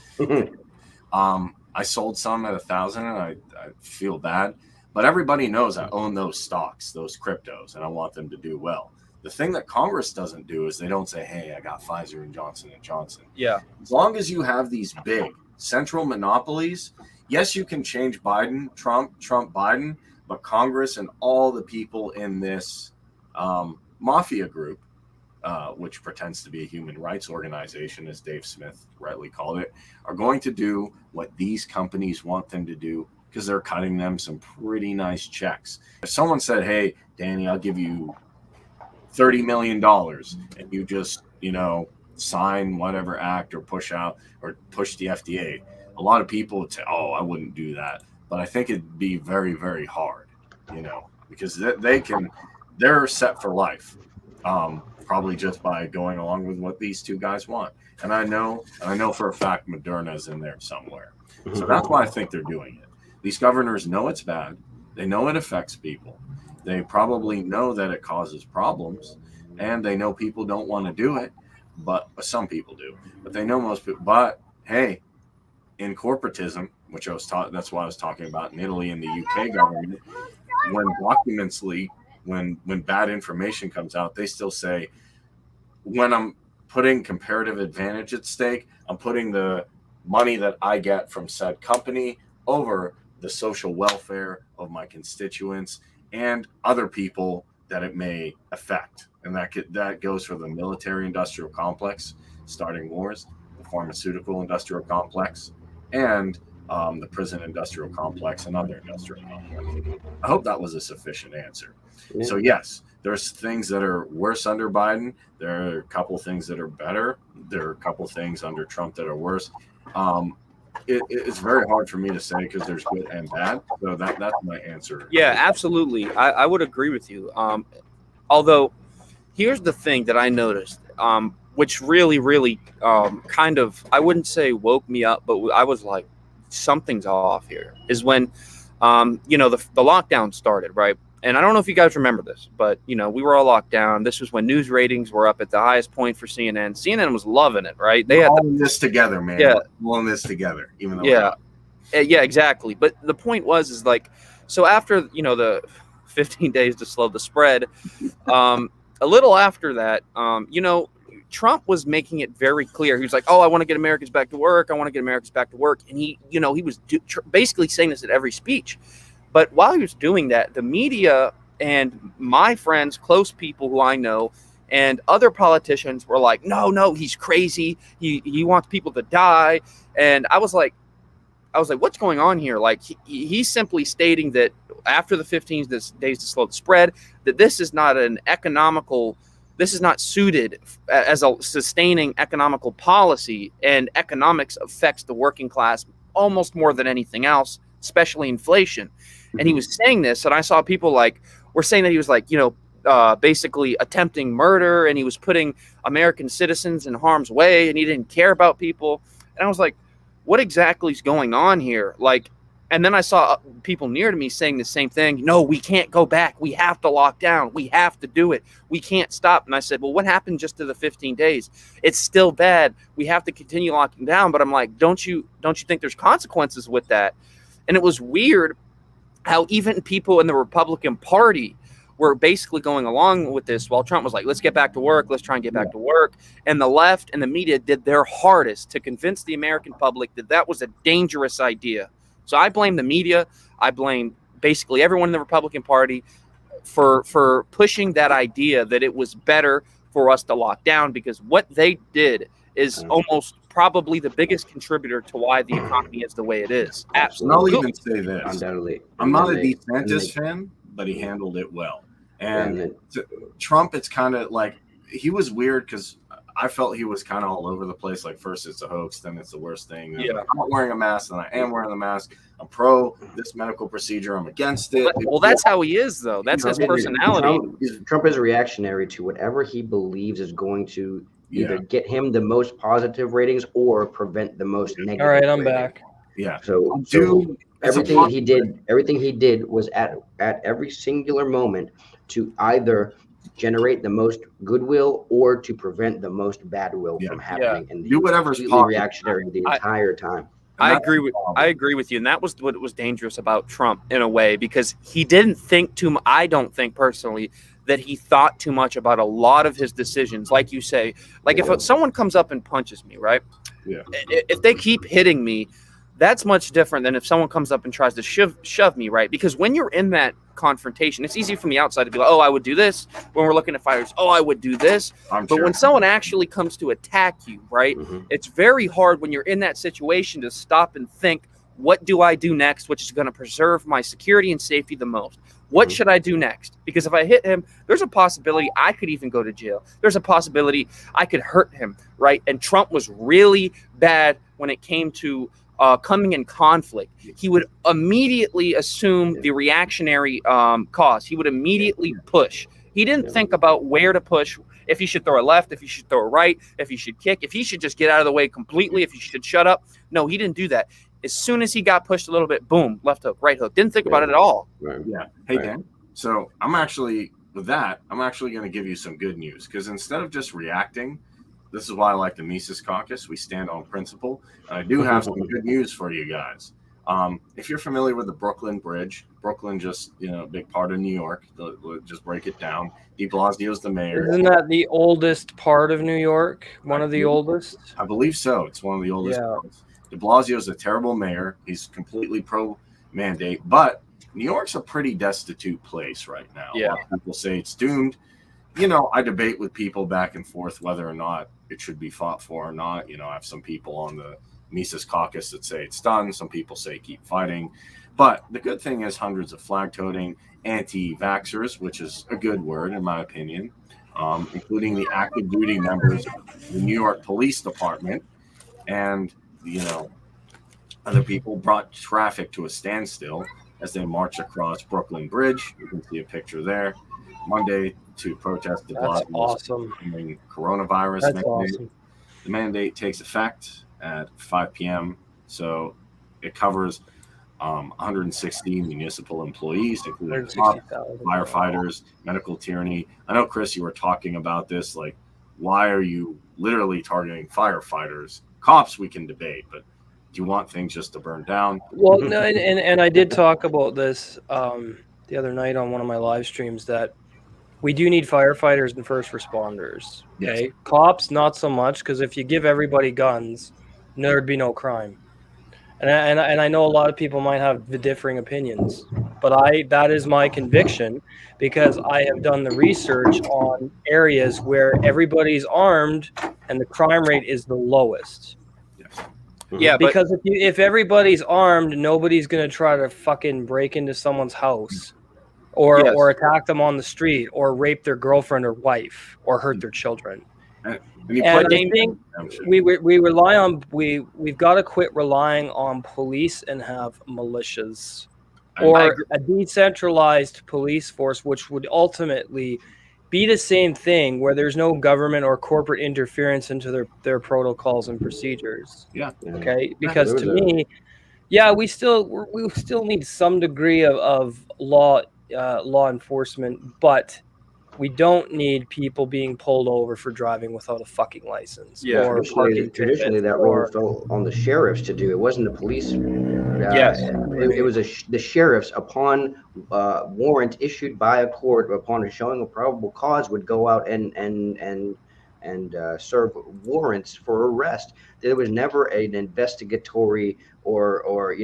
I sold some at 1,000 and I feel bad, but everybody knows I own those stocks, those cryptos, and I want them to do well. The thing that Congress doesn't do is they don't say, hey, I got Pfizer and Johnson & Johnson. Yeah. As long as you have these big central monopolies, yes, you can change Trump, Biden, but Congress and all the people in this mafia group, which pretends to be a human rights organization, as Dave Smith rightly called it, are going to do what these companies want them to do because they're cutting them some pretty nice checks. If someone said, hey, Danny, I'll give you $30 million and you just, sign whatever act or push the FDA, a lot of people would say, oh, I wouldn't do that. But I think it'd be very, very hard, because they're set for life, probably just by going along with what these two guys want. And I know for a fact Moderna's in there somewhere. So that's why I think they're doing it. These governors know it's bad. They know it affects people. They probably know that it causes problems, and they know people don't want to do it. but some people do. But they know most people. But hey, in corporatism, which I was taught, that's what I was talking about in Italy and the UK government, when documents leak, when bad information comes out, they still say, when I'm putting comparative advantage at stake, I'm putting the money that I get from said company over the social welfare of my constituents and other people that it may affect. And that goes for the military industrial complex, starting wars, the pharmaceutical industrial complex, and the prison industrial complex and other industrial complexes. I hope that was a sufficient answer. Yeah. So yes, there's things that are worse under Biden. There are a couple things that are better. There are a couple things under Trump that are worse. It's very hard for me to say because there's good and bad. So that's my answer. Yeah, absolutely. I would agree with you. Although, here's the thing that I noticed, which really kind of, I wouldn't say woke me up, but I was like, something's off here, is when, the lockdown started, right? And I don't know if you guys remember this, but, we were all locked down. This was when news ratings were up at the highest point for CNN. CNN was loving it, right? They We're had all in this together, man. Yeah. We're all in this together, even though yeah, exactly. But the point is like, so after, the 15 days to slow the spread, a little after that, Trump was making it very clear. He was like, oh, I want to get Americans back to work. I want to get Americans back to work. And he was basically saying this at every speech. But while he was doing that, the media and my friends, close people who I know, and other politicians were like, no, he's crazy. He wants people to die. And I was like, what's going on here? Like, he's simply stating that after the 15 days to slow the spread, that this is not suited as a sustaining economical policy, and economics affects the working class almost more than anything else, especially inflation. And he was saying this, and I saw people were saying that he was basically attempting murder, and he was putting American citizens in harm's way, and he didn't care about people. And I was like, what exactly is going on here? And then I saw people near to me saying the same thing. No, we can't go back. We have to lock down. We have to do it. We can't stop. And I said, well, what happened just to the 15 days? It's still bad. We have to continue locking down. But I'm like, don't you think there's consequences with that? And it was weird how even people in the Republican Party were basically going along with this, while Trump was like, let's get back to work. Let's try and get back to work. And the left and the media did their hardest to convince the American public that was a dangerous idea. So I blame the media. I blame basically everyone in the Republican Party for pushing that idea that it was better for us to lock down, because what they did is almost probably the biggest contributor to why the economy is the way it is. Absolutely. And I'll even say this. Undoubtedly. I'm not a DeSantis fan, but he handled it well. And Trump, it's kind of like, he was weird because I felt he was kind of all over the place. Like, first it's a hoax, then it's the worst thing. I'm not wearing a mask, then I am wearing the mask. I'm this medical procedure. I'm against it. Well, that's how he is, though. That's his personality. Trump is reactionary to whatever he believes is going to either get him the most positive ratings or prevent the most negative. All right, I'm rating. back. Yeah. So everything he did was at every singular moment to either generate the most goodwill or to prevent the most bad will from happening. And do whatever's reactionary the entire time. I agree with you, and that was what was dangerous about Trump in a way, because he didn't think too much. I don't think personally that he thought too much about a lot of his decisions. Like you say, if someone comes up and punches me, right? Yeah. If they keep hitting me, that's much different than if someone comes up and tries to shove me, right? Because when you're in that confrontation, it's easy from the outside to be like, oh, I would do this. When we're looking at fighters, oh, I would do this. But when someone actually comes to attack you, right, it's very hard when you're in that situation to stop and think, what do I do next, which is going to preserve my security and safety the most? What should I do next? Because if I hit him, there's a possibility I could even go to jail. There's a possibility I could hurt him, right? And Trump was really bad when it came to coming in conflict. He would immediately assume the reactionary cause. He would immediately push. He didn't think about where to push, if he should throw a left, if he should throw a right, if he should kick, if he should just get out of the way completely, if he should shut up. No, he didn't do that. As soon as he got pushed a little bit, boom, left hook, right hook. Didn't think about it at all. Right. Yeah. Hey, Dan. So I'm actually going to give you some good news, because instead of just reacting, this is why I like the Mises Caucus. We stand on principle. And I do have some good news for you guys. If you're familiar with the Brooklyn Bridge, Brooklyn just, a big part of New York. Just break it down. De Blasio's the mayor. Isn't that the oldest part of New York? One of the oldest? I believe so. It's one of the oldest Yeah. parts. De Blasio's a terrible mayor. He's completely pro-mandate. But New York's a pretty destitute place right now. Yeah. A lot of people say it's doomed. I debate with people back and forth whether or not it should be fought for or not. I have some people on the Mises Caucus that say it's done. Some people say keep fighting. But the good thing is hundreds of flag-toting anti-vaxxers, which is a good word in my opinion, including the active duty members of the New York Police Department. And, other people brought traffic to a standstill as they marched across Brooklyn Bridge. You can see a picture there. Monday to protest the That's awesome. coronavirus That's mandate. awesome. The mandate takes effect at 5 p.m. So it covers 160 municipal employees, including cops, 160,000. firefighters, medical tyranny. I know, Chris, you were talking about this. Like, why are you literally targeting firefighters? Cops, we can debate, but do you want things just to burn down? Well, no, and I did talk about this the other night on one of my live streams that we do need firefighters and first responders. Okay, Yes. Cops not so much, because if you give everybody guns, there'd be no crime. And I know a lot of people might have the differing opinions, but that is my conviction, because I have done the research on areas where everybody's armed and the crime rate is the lowest. Yes. Yeah, but Because if everybody's armed, nobody's gonna try to fucking break into someone's house, Yes. or attack them on the street, or rape their girlfriend or wife, or hurt their children. And you And play I think we rely on we've got to quit relying on police and have militias, I or agree. a decentralized police force, which would ultimately be the same thing, where there's no government or corporate interference into their protocols and procedures. Yeah. Okay, because There to was me, yeah, we still need some degree of law enforcement, but we don't need people being pulled over for driving without a fucking license. Yeah. Or Traditionally, that role fell on the sheriffs to do. It wasn't the police. Yes. It was the sheriffs, upon warrant issued by a court, upon showing a probable cause, would go out and serve warrants for arrest. There was never an investigatory or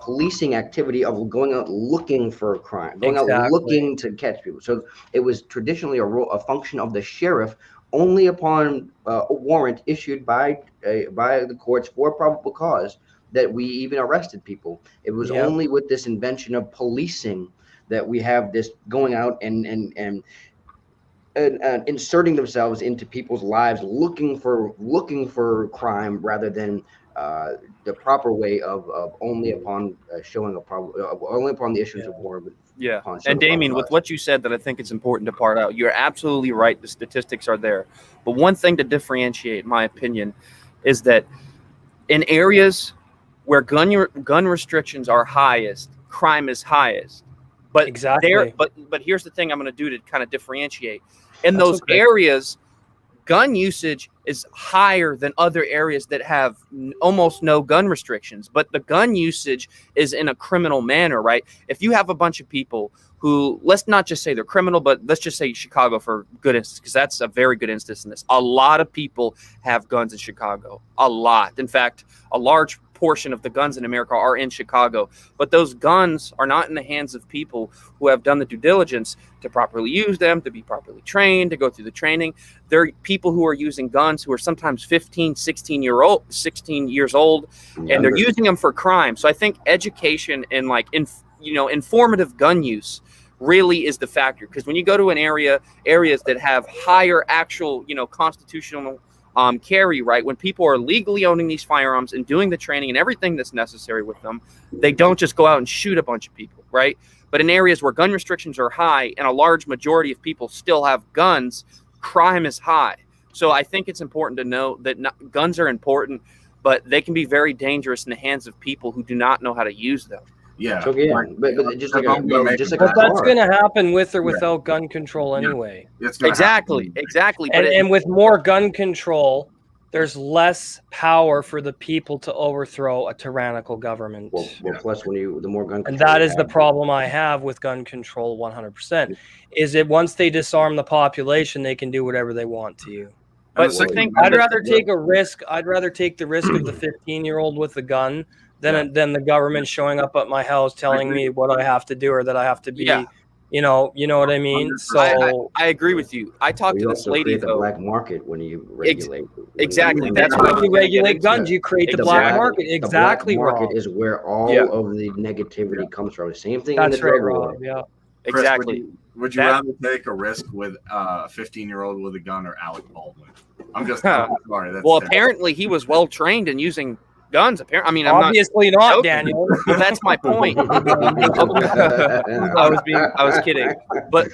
policing activity of going out looking for a crime, going out Exactly. looking to catch people. So it was traditionally a function of the sheriff only upon a warrant issued by the courts for probable cause that we even arrested people. It was Yep. only with this invention of policing that we have this going out and inserting themselves into people's lives, looking for crime, rather than the proper way of only upon showing a problem, only upon the issuance of warrant. Yeah. upon showing And a Damian, probable with cause. what you said, that I think it's important to part out, you're absolutely right. The statistics are there. But one thing to differentiate, in my opinion, is that in areas where gun restrictions are highest, crime is highest. But Exactly. but here's the thing I'm going to do to kind of differentiate. In That's those okay. areas, gun usage is higher than other areas that have almost no gun restrictions. But the gun usage is in a criminal manner, right? If you have a bunch of people who, let's not just say they're criminal, but let's just say Chicago for good instance, because that's a very good instance in this. A lot of people have guns in Chicago. A lot. In fact, a large portion of the guns in America are in Chicago. But those guns are not in the hands of people who have done the due diligence to properly use them, to be properly trained, to go through the training. They're people who are using guns who are sometimes 15, 16 years old, and they're using them for crime. So I think education and informative gun use really is the factor, because when you go to an areas that have higher actual, constitutional carry, right, when people are legally owning these firearms and doing the training and everything that's necessary with them, they don't just go out and shoot a bunch of people, right? But in areas where gun restrictions are high and a large majority of people still have guns, crime is high. So I think it's important to know that guns are important, but they can be very dangerous in the hands of people who do not know how to use them. Yeah. So yeah, like, but just like I'm gonna make just a like a But that's car. going to happen with or without gun control anyway. it's gonna Exactly. happen. Exactly. But And, it, and with more gun control, there's less power for the people to overthrow a tyrannical government. Well, plus the more gun And control that you is the have, problem I have with gun control 100%. Is that once they disarm the population, they can do whatever they want to you. And but the the second thing, I'd but rather take a risk. I'd rather take the risk of the 15-year-old with the gun than the government showing up at my house telling me what I have to do or that I have to be. Yeah. You know what I mean. 100%. So I agree with you. I talked you to this also lady create the though. black market when you regulate. Exactly. When That's when what I was you gonna get regulate into. guns, you create the Exactly. black market. The Exactly, black market Rob. is where all Yeah. of the negativity comes from. Same thing in That's the right, drug Rob. war. Yeah. Chris, Exactly. Would you That- rather take a risk with a 15-year-old with a gun or Alec Baldwin? I'm sorry. That's Well, apparently he was well trained in using guns. Apparently, I mean, I'm Obviously not, joking. Daniel. Well, that's my point. I was kidding. But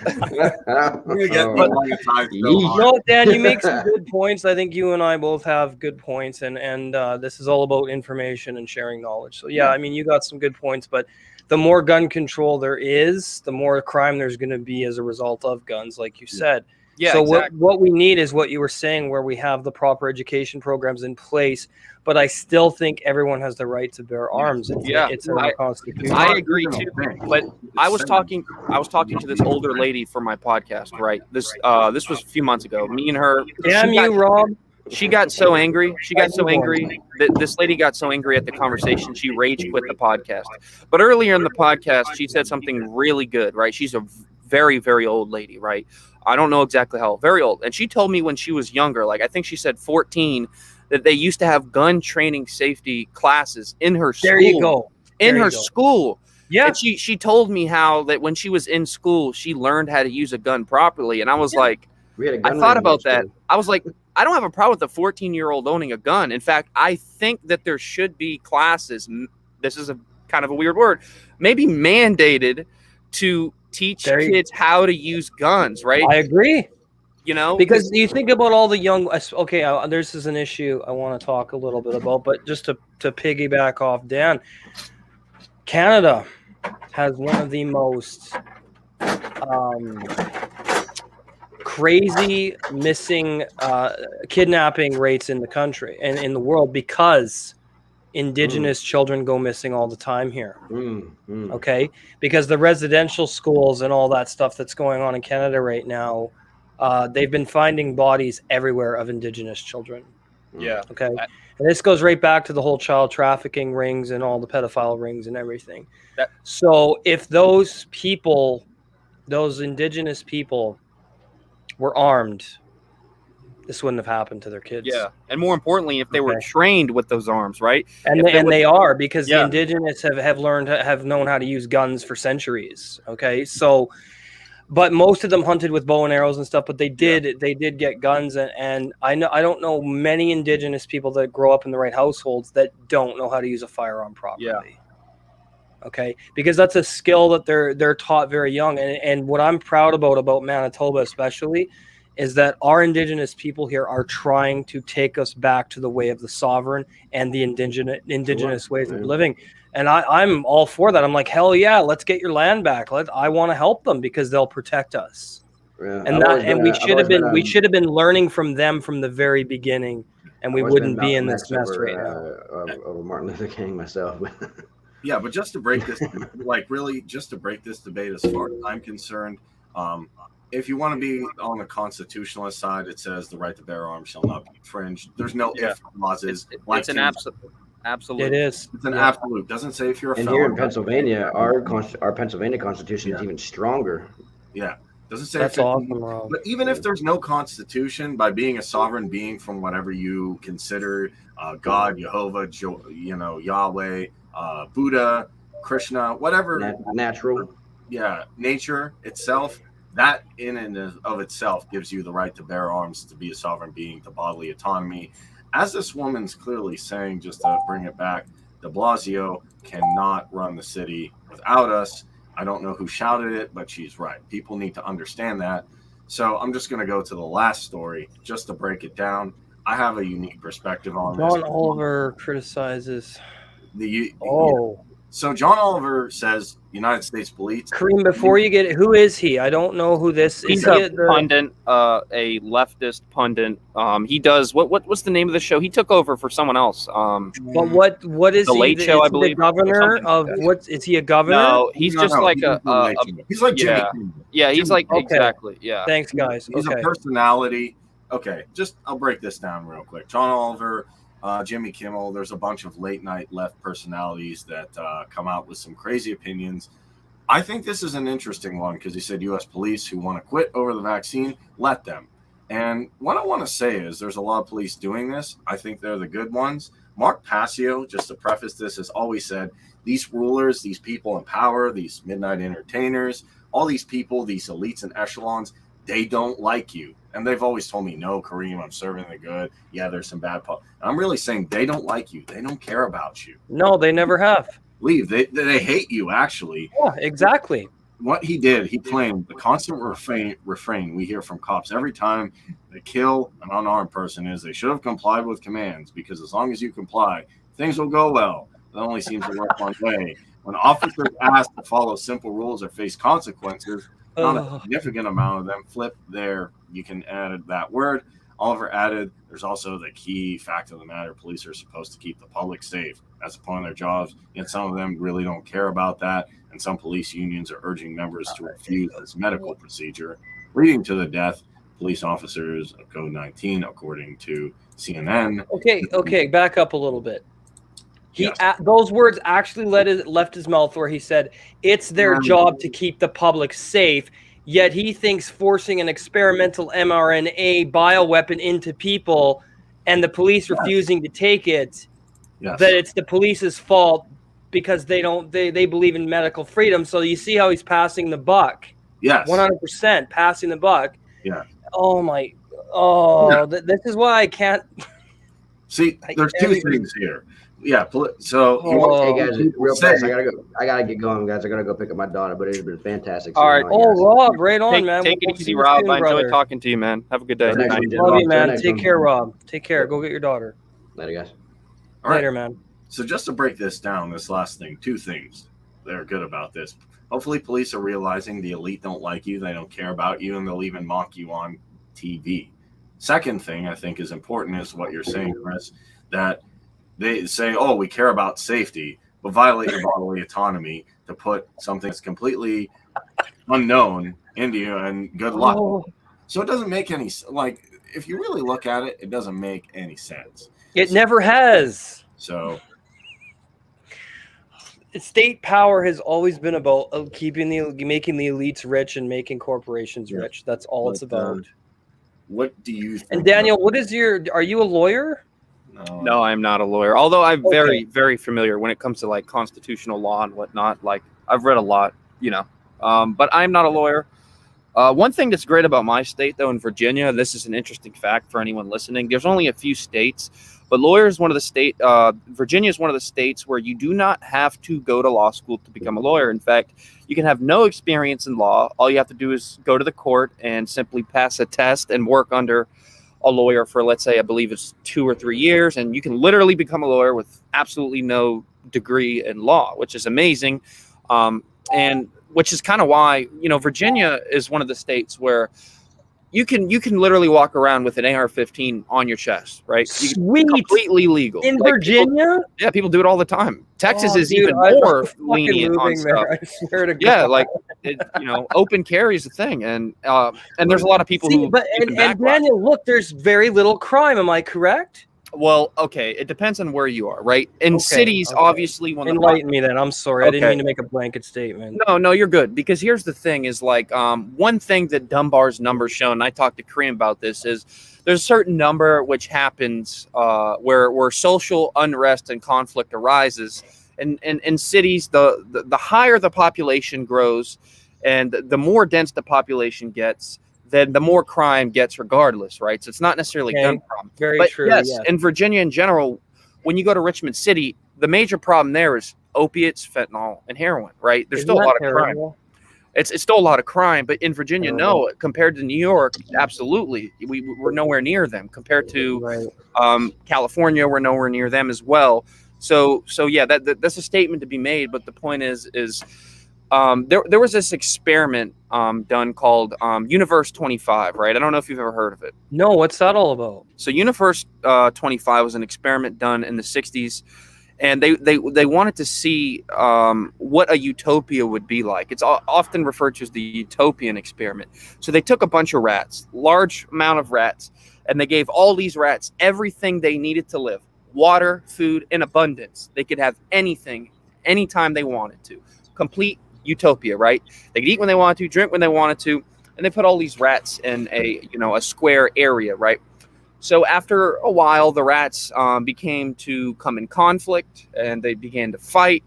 We're gonna get Oh, demonetized so yeesh. hard. No, Dan, you make some good points. I think you and I both have good points, and this is all about information and sharing knowledge. So yeah, I mean, you got some good points, but the more gun control there is, the more crime there's going to be as a result of guns, like you said. yeah, So exactly. what we need is what you were saying, where we have the proper education programs in place. But I still think everyone has the right to bear arms. It's in our constitution. I agree too. But I was talking to this older lady for my podcast, right? This was a few months ago. Me and her. Damn you, Rob. She got so angry. She got so angry that this lady got so angry at the conversation, she rage quit the podcast. But earlier in the podcast, she said something really good, right? She's a very, very old lady, right? I don't know exactly how old, very old. And she told me when she was younger, like I think she said 14, that they used to have gun training safety classes in her school. There you go. In her school. Yeah. And she told me how that when she was in school, she learned how to use a gun properly. And I was like, I thought about that. I was like, I don't have a problem with a 14-year-old owning a gun. In fact, I think that there should be classes. This is a kind of a weird word, maybe mandated to teach kids how to use guns, right? I agree. You know, because you think about all the young. Okay, this is an issue I want to talk a little bit about, but just to piggyback off Dan, Canada has one of the most crazy missing kidnapping rates in the country and in the world because Indigenous children go missing all the time here. Okay, because the residential schools and all that stuff that's going on in Canada right now, they've been finding bodies everywhere of Indigenous children. Yeah. Okay. And this goes right back to the whole child trafficking rings and all the pedophile rings and everything. So if those people, those Indigenous people, were armed, this wouldn't have happened to their kids. Yeah, and more importantly, if they were trained with those arms, right? And they are, because the Indigenous have known how to use guns for centuries. Okay, so, but most of them hunted with bow and arrows and stuff. But they did get guns, and I don't know many Indigenous people that grow up in the right households that don't know how to use a firearm properly. Yeah. Okay, because that's a skill that they're taught very young, and what I'm proud about Manitoba especially is that our Indigenous people here are trying to take us back to the way of the sovereign and the indigenous ways of living. And I'm all for that. I'm like, hell yeah, let's get your land back. I want to help them because they'll protect us. Yeah, and we should have been learning from them from the very beginning, and we wouldn't be in this mess right now. Over Martin Luther King myself. Yeah, but just to break this, just to break this debate, as far as I'm concerned, if you want to be on the constitutionalist side, it says the right to bear arms shall not be infringed. There's no if clauses. It's an absolute. It is. It's an absolute. Doesn't say if you're a felon. And here in Pennsylvania, our Pennsylvania Constitution is even stronger. Yeah. Doesn't say that's awesome, Rob. But even if there's no constitution, by being a sovereign being from whatever you consider God, Jehovah, Yahweh, Buddha, Krishna, whatever. Natural. Yeah, nature itself, that in and of itself gives you the right to bear arms, to be a sovereign being, to bodily autonomy. As this woman's clearly saying, just to bring it back, de Blasio cannot run the city without us. I don't know who shouted it, but she's right. People need to understand that. So I'm just going to go to the last story just to break it down. I have a unique perspective on this. John Oliver criticizes. So John Oliver says United States police. Kareem, before you get it, who is he? I don't know who this He's is. a pundit, a leftist pundit. He does what's the name of the show? He took over for someone else. But what is The he? Late Is Show, he I believe, the governor of what? Is he a governor? No, he's just like he's like Jimmy yeah. Kimmel. Yeah, he's like Okay. exactly. Yeah. Thanks, guys. He's a Okay. personality. Okay, I'll break this down real quick. John Oliver, Jimmy Kimmel. There's a bunch of late night left personalities that come out with some crazy opinions. I think this is an interesting one because he said U.S. police who want to quit over the vaccine, let them. And what I want to say is there's a lot of police doing this. I think they're the good ones. Mark Passio, just to preface this, has always said these rulers, these people in power, these midnight entertainers, all these people, these elites and echelons, they don't like you. And they've always told me, no, Kareem, I'm serving the good. Yeah, there's some bad. I'm really saying they don't like you. They don't care about you. No, they never have. Leave. They hate you, actually. Yeah, exactly. What he did, he claimed the constant refrain we hear from cops every time they kill an unarmed person is they should have complied with commands because as long as you comply, things will go well. That only seems to work one way. When officers asked to follow simple rules or face consequences, not a significant amount of them flip there. You can add that word. Oliver added, there's also the key fact of the matter. Police are supposed to keep the public safe. That's a part of their jobs. Yet some of them really don't care about that. And some police unions are urging members to refuse this medical procedure, leading to the death of police officers of COVID-19, according to CNN. Okay, back up a little bit. Those words actually left his mouth where he said, it's their job to keep the public safe. Yet he thinks forcing an experimental mRNA bioweapon into people and the police refusing to take it, that it's the police's fault because they believe in medical freedom. So you see how he's passing the buck. Yes. 100% passing the buck. Yeah. This is why I can't. See, there's two things here. Yeah. So, hey guys, real fast, I gotta get going, guys. I gotta go pick up my daughter, but it's been fantastic. All right. Rob, right on, man. Take it easy, Rob. I enjoyed talking to you, man. Have a good day. Love you, man. Take care, Rob. Take care. Go get your daughter. Later, guys. Later, man. So just to break this down, this last thing, two things that are good about this. Hopefully police are realizing the elite don't like you, they don't care about you, and they'll even mock you on TV. Second thing I think is important is what you're saying, Chris, that they say, oh, we care about safety, but violate your bodily autonomy to put something that's completely unknown into you and good luck. So it doesn't make any, like, if you really look at it, it doesn't make any sense. It never has. So state power has always been about making the elites rich and making corporations rich. That's all it's about. What do you think? And Daniel, are you a lawyer? No, I'm not a lawyer. Although I'm very, very familiar when it comes to like constitutional law and whatnot. Like I've read a lot, but I'm not a lawyer. One thing that's great about my state, though, in Virginia, this is an interesting fact for anyone listening. There's only a few states, but Virginia is one of the states where you do not have to go to law school to become a lawyer. In fact, you can have no experience in law. All you have to do is go to the court and simply pass a test and work under a lawyer for, let's say, I believe it's 2 or 3 years, and you can literally become a lawyer with absolutely no degree in law, which is amazing. And which is kind of why, Virginia is one of the states where you can literally walk around with an AR-15 on your chest, right? Sweet. Completely legal. In Virginia? People do it all the time. Texas is even more lenient on stuff. I swear to God. Yeah, like, open carry is a thing. And there's a lot of people and Daniel, look, there's very little crime. Am I correct? Well, okay, it depends on where you are, right? In cities, obviously, when enlighten me then. I'm sorry, I didn't mean to make a blanket statement. No, you're good. Because here's the thing: is like one thing that Dunbar's numbers show, and I talked to Kareem about this, is there's a certain number which happens where social unrest and conflict arises, and in cities, the higher the population grows, and the more dense the population gets, then the more crime gets regardless, right? So it's not necessarily a gun problem. Very true. Yes, in Virginia in general, when you go to Richmond City, the major problem there is opiates, fentanyl, and heroin, right? There's still a lot of crime. It's still a lot of crime, but in Virginia, no. Compared to New York, absolutely. We're nowhere near them. Compared to California, we're nowhere near them as well. So yeah, that's a statement to be made. But the point is there was this experiment done called Universe 25, right? I don't know if you've ever heard of it. No, what's that all about? So Universe 25 was an experiment done in the 60s, and they wanted to see what a utopia would be like. It's often referred to as the utopian experiment. So they took a bunch of rats, large amount of rats, and they gave all these rats everything they needed to live: water, food in abundance. They could have anything, anytime they wanted to. Complete utopia, right? They could eat when they wanted to, drink when they wanted to, and they put all these rats in a square area, right? So after a while, the rats became to come in conflict, and they began to fight.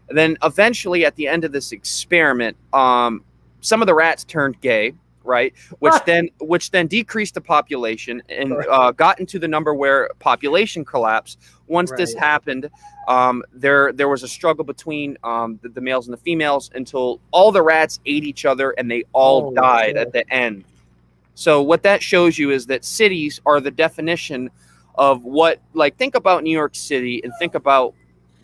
And then eventually, at the end of this experiment, some of the rats turned gay, right? Which then decreased the population and got into the number where population collapsed. Once this happened, there was a struggle between the males and the females until all the rats ate each other and they all died at the end. So what that shows you is that cities are the definition of what, like, think about New York City and think about,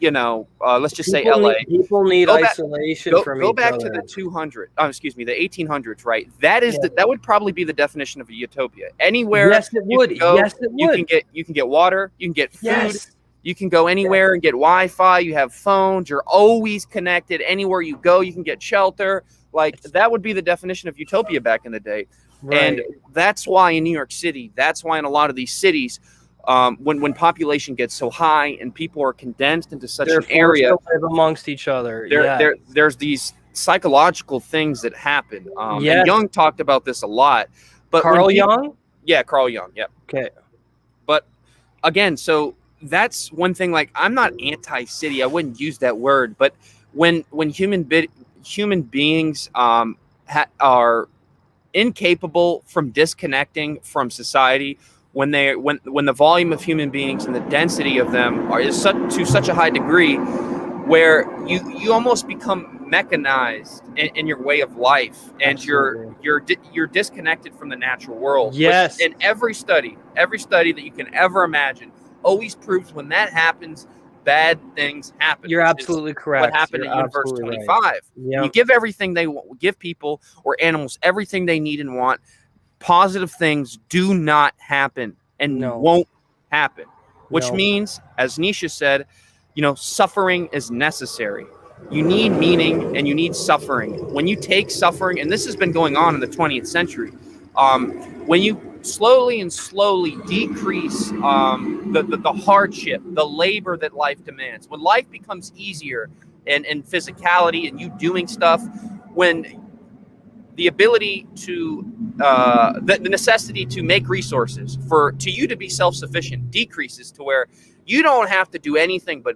let's just say LA. People need isolation from each other. Go back to the 1800s, right? That would probably be the definition of a utopia. Anywhere. Yes, it would. Yes, it would. You can get water. You can get food. Yes. You can go anywhere and get Wi-Fi. You have phones. You're always connected. Anywhere you go, you can get shelter. Like, that would be the definition of utopia back in the day. Right. And that's why in New York City, that's why in a lot of these cities, when population gets so high and people are condensed into such an area, to live amongst each other. There's these psychological things that happen. And Jung talked about this a lot. But Carl Jung? Yeah, Carl Jung. Yeah. Okay. But again, so that's one thing. Like, I'm not anti-city. I wouldn't use that word. But when human beings are incapable from disconnecting from society, when the volume of human beings and the density of them is to such a high degree where you almost become mechanized in your way of life, and Absolutely. you're disconnected from the natural world. Yes. And every study that you can ever imagine always proves when that happens, bad things happen. You're absolutely correct. What happened in Universe 25? Right. Yep. You give everything give people or animals everything they need and want. Positive things do not happen and won't happen, which means, as Nietzsche said, suffering is necessary. You need meaning and you need suffering. When you take suffering, and this has been going on in the 20th century, when you slowly decrease the hardship, the labor that life demands, when life becomes easier and physicality and you doing stuff, when the ability to the necessity to make resources to you to be self-sufficient decreases to where you don't have to do anything but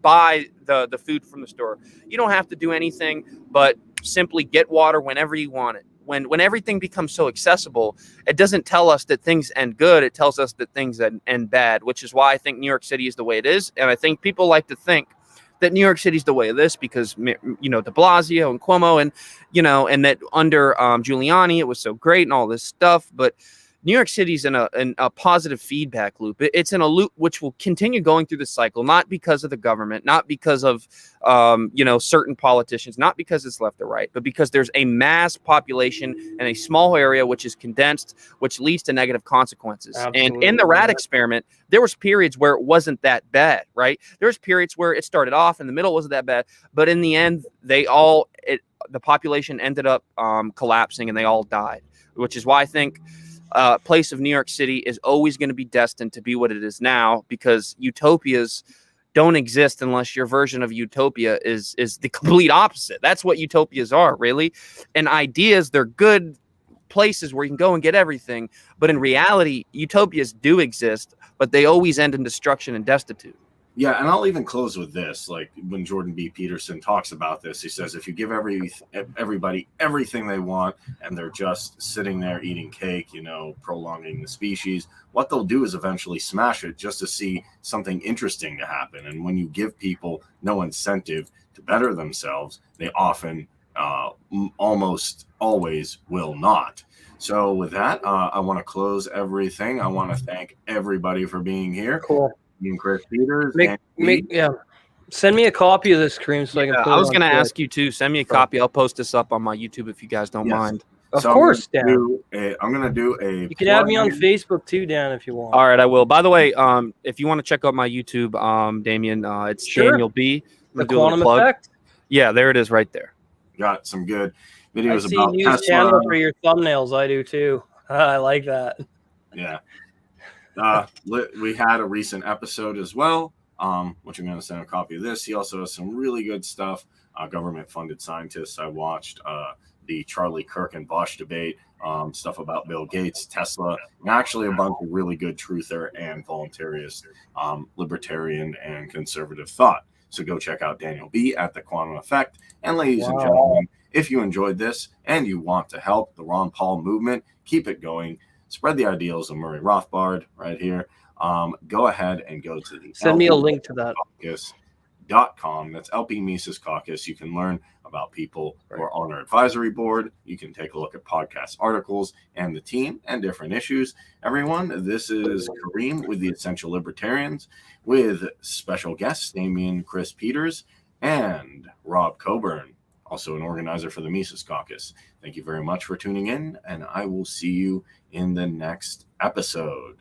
buy the food from the store. You don't have to do anything but simply get water whenever you want it. When everything becomes so accessible, it doesn't tell us that things end good. It tells us that things end bad, which is why I think New York City is the way it is. And I think people like to think that New York City is the way of this because, de Blasio and Cuomo and that under Giuliani, it was so great and all this stuff. But New York City's in a positive feedback loop. It's in a loop which will continue going through the cycle, not because of the government, not because of, certain politicians, not because it's left or right, but because there's a mass population in a small area which is condensed, which leads to negative consequences. Absolutely. And in the rat experiment, there was periods where it wasn't that bad, right? There's periods where it started off in the middle, wasn't that bad, but in the end, the population ended up collapsing and they all died, which is why I think place of New York City is always going to be destined to be what it is now, because utopias don't exist unless your version of utopia is the complete opposite. That's what utopias are, really. And ideas, they're good places where you can go and get everything. But in reality, utopias do exist, but they always end in destruction and destitute. Yeah, and I'll even close with this. Like when Jordan B. Peterson talks about this, he says if you give everybody everything they want and they're just sitting there eating cake, prolonging the species, what they'll do is eventually smash it just to see something interesting to happen. And when you give people no incentive to better themselves, they often almost always will not. So with that, I want to close everything. I want to thank everybody for being here. Cool. Me and Chris Peters. Yeah. Send me a copy of this, Kareem, so I can put it I was on going to Twitter. ask you too. Send me a copy. I'll post this up on my YouTube if you guys don't mind. Of So course, Dan. I'm going to do a. You can add me on Facebook too, Dan, if you want. All right, I will. By the way, if you want to check out my YouTube, Damian, it's Sure. Daniel B. The Quantum Effect. Yeah, there it is right there. Got some good I videos see about you use Tesla. Canva for your thumbnails. I do too. I like that. Yeah. We had a recent episode as well, which I'm going to send a copy of this. He also has some really good stuff. Government-funded scientists. I watched the Charlie Kirk and Bosch debate, stuff about Bill Gates, Tesla, and actually a bunch of really good truther and voluntarist, libertarian and conservative thought. So go check out Daniel B. at The Quantum Effect. And ladies and gentlemen, if you enjoyed this and you want to help the Ron Paul movement, keep it going. Spread the ideals of Murray Rothbard right here. Go ahead and go to the Send me a link to that. Caucus.com. That's LP Mises Caucus. You can learn about people who are on our advisory board. You can take a look at podcast articles and the team and different issues. Everyone, this is Kareem with the Essential Libertarians with special guests Damian, Chris Peters, and Rob Coburn, also an organizer for the Mises Caucus. Thank you very much for tuning in, and I will see you in the next episode.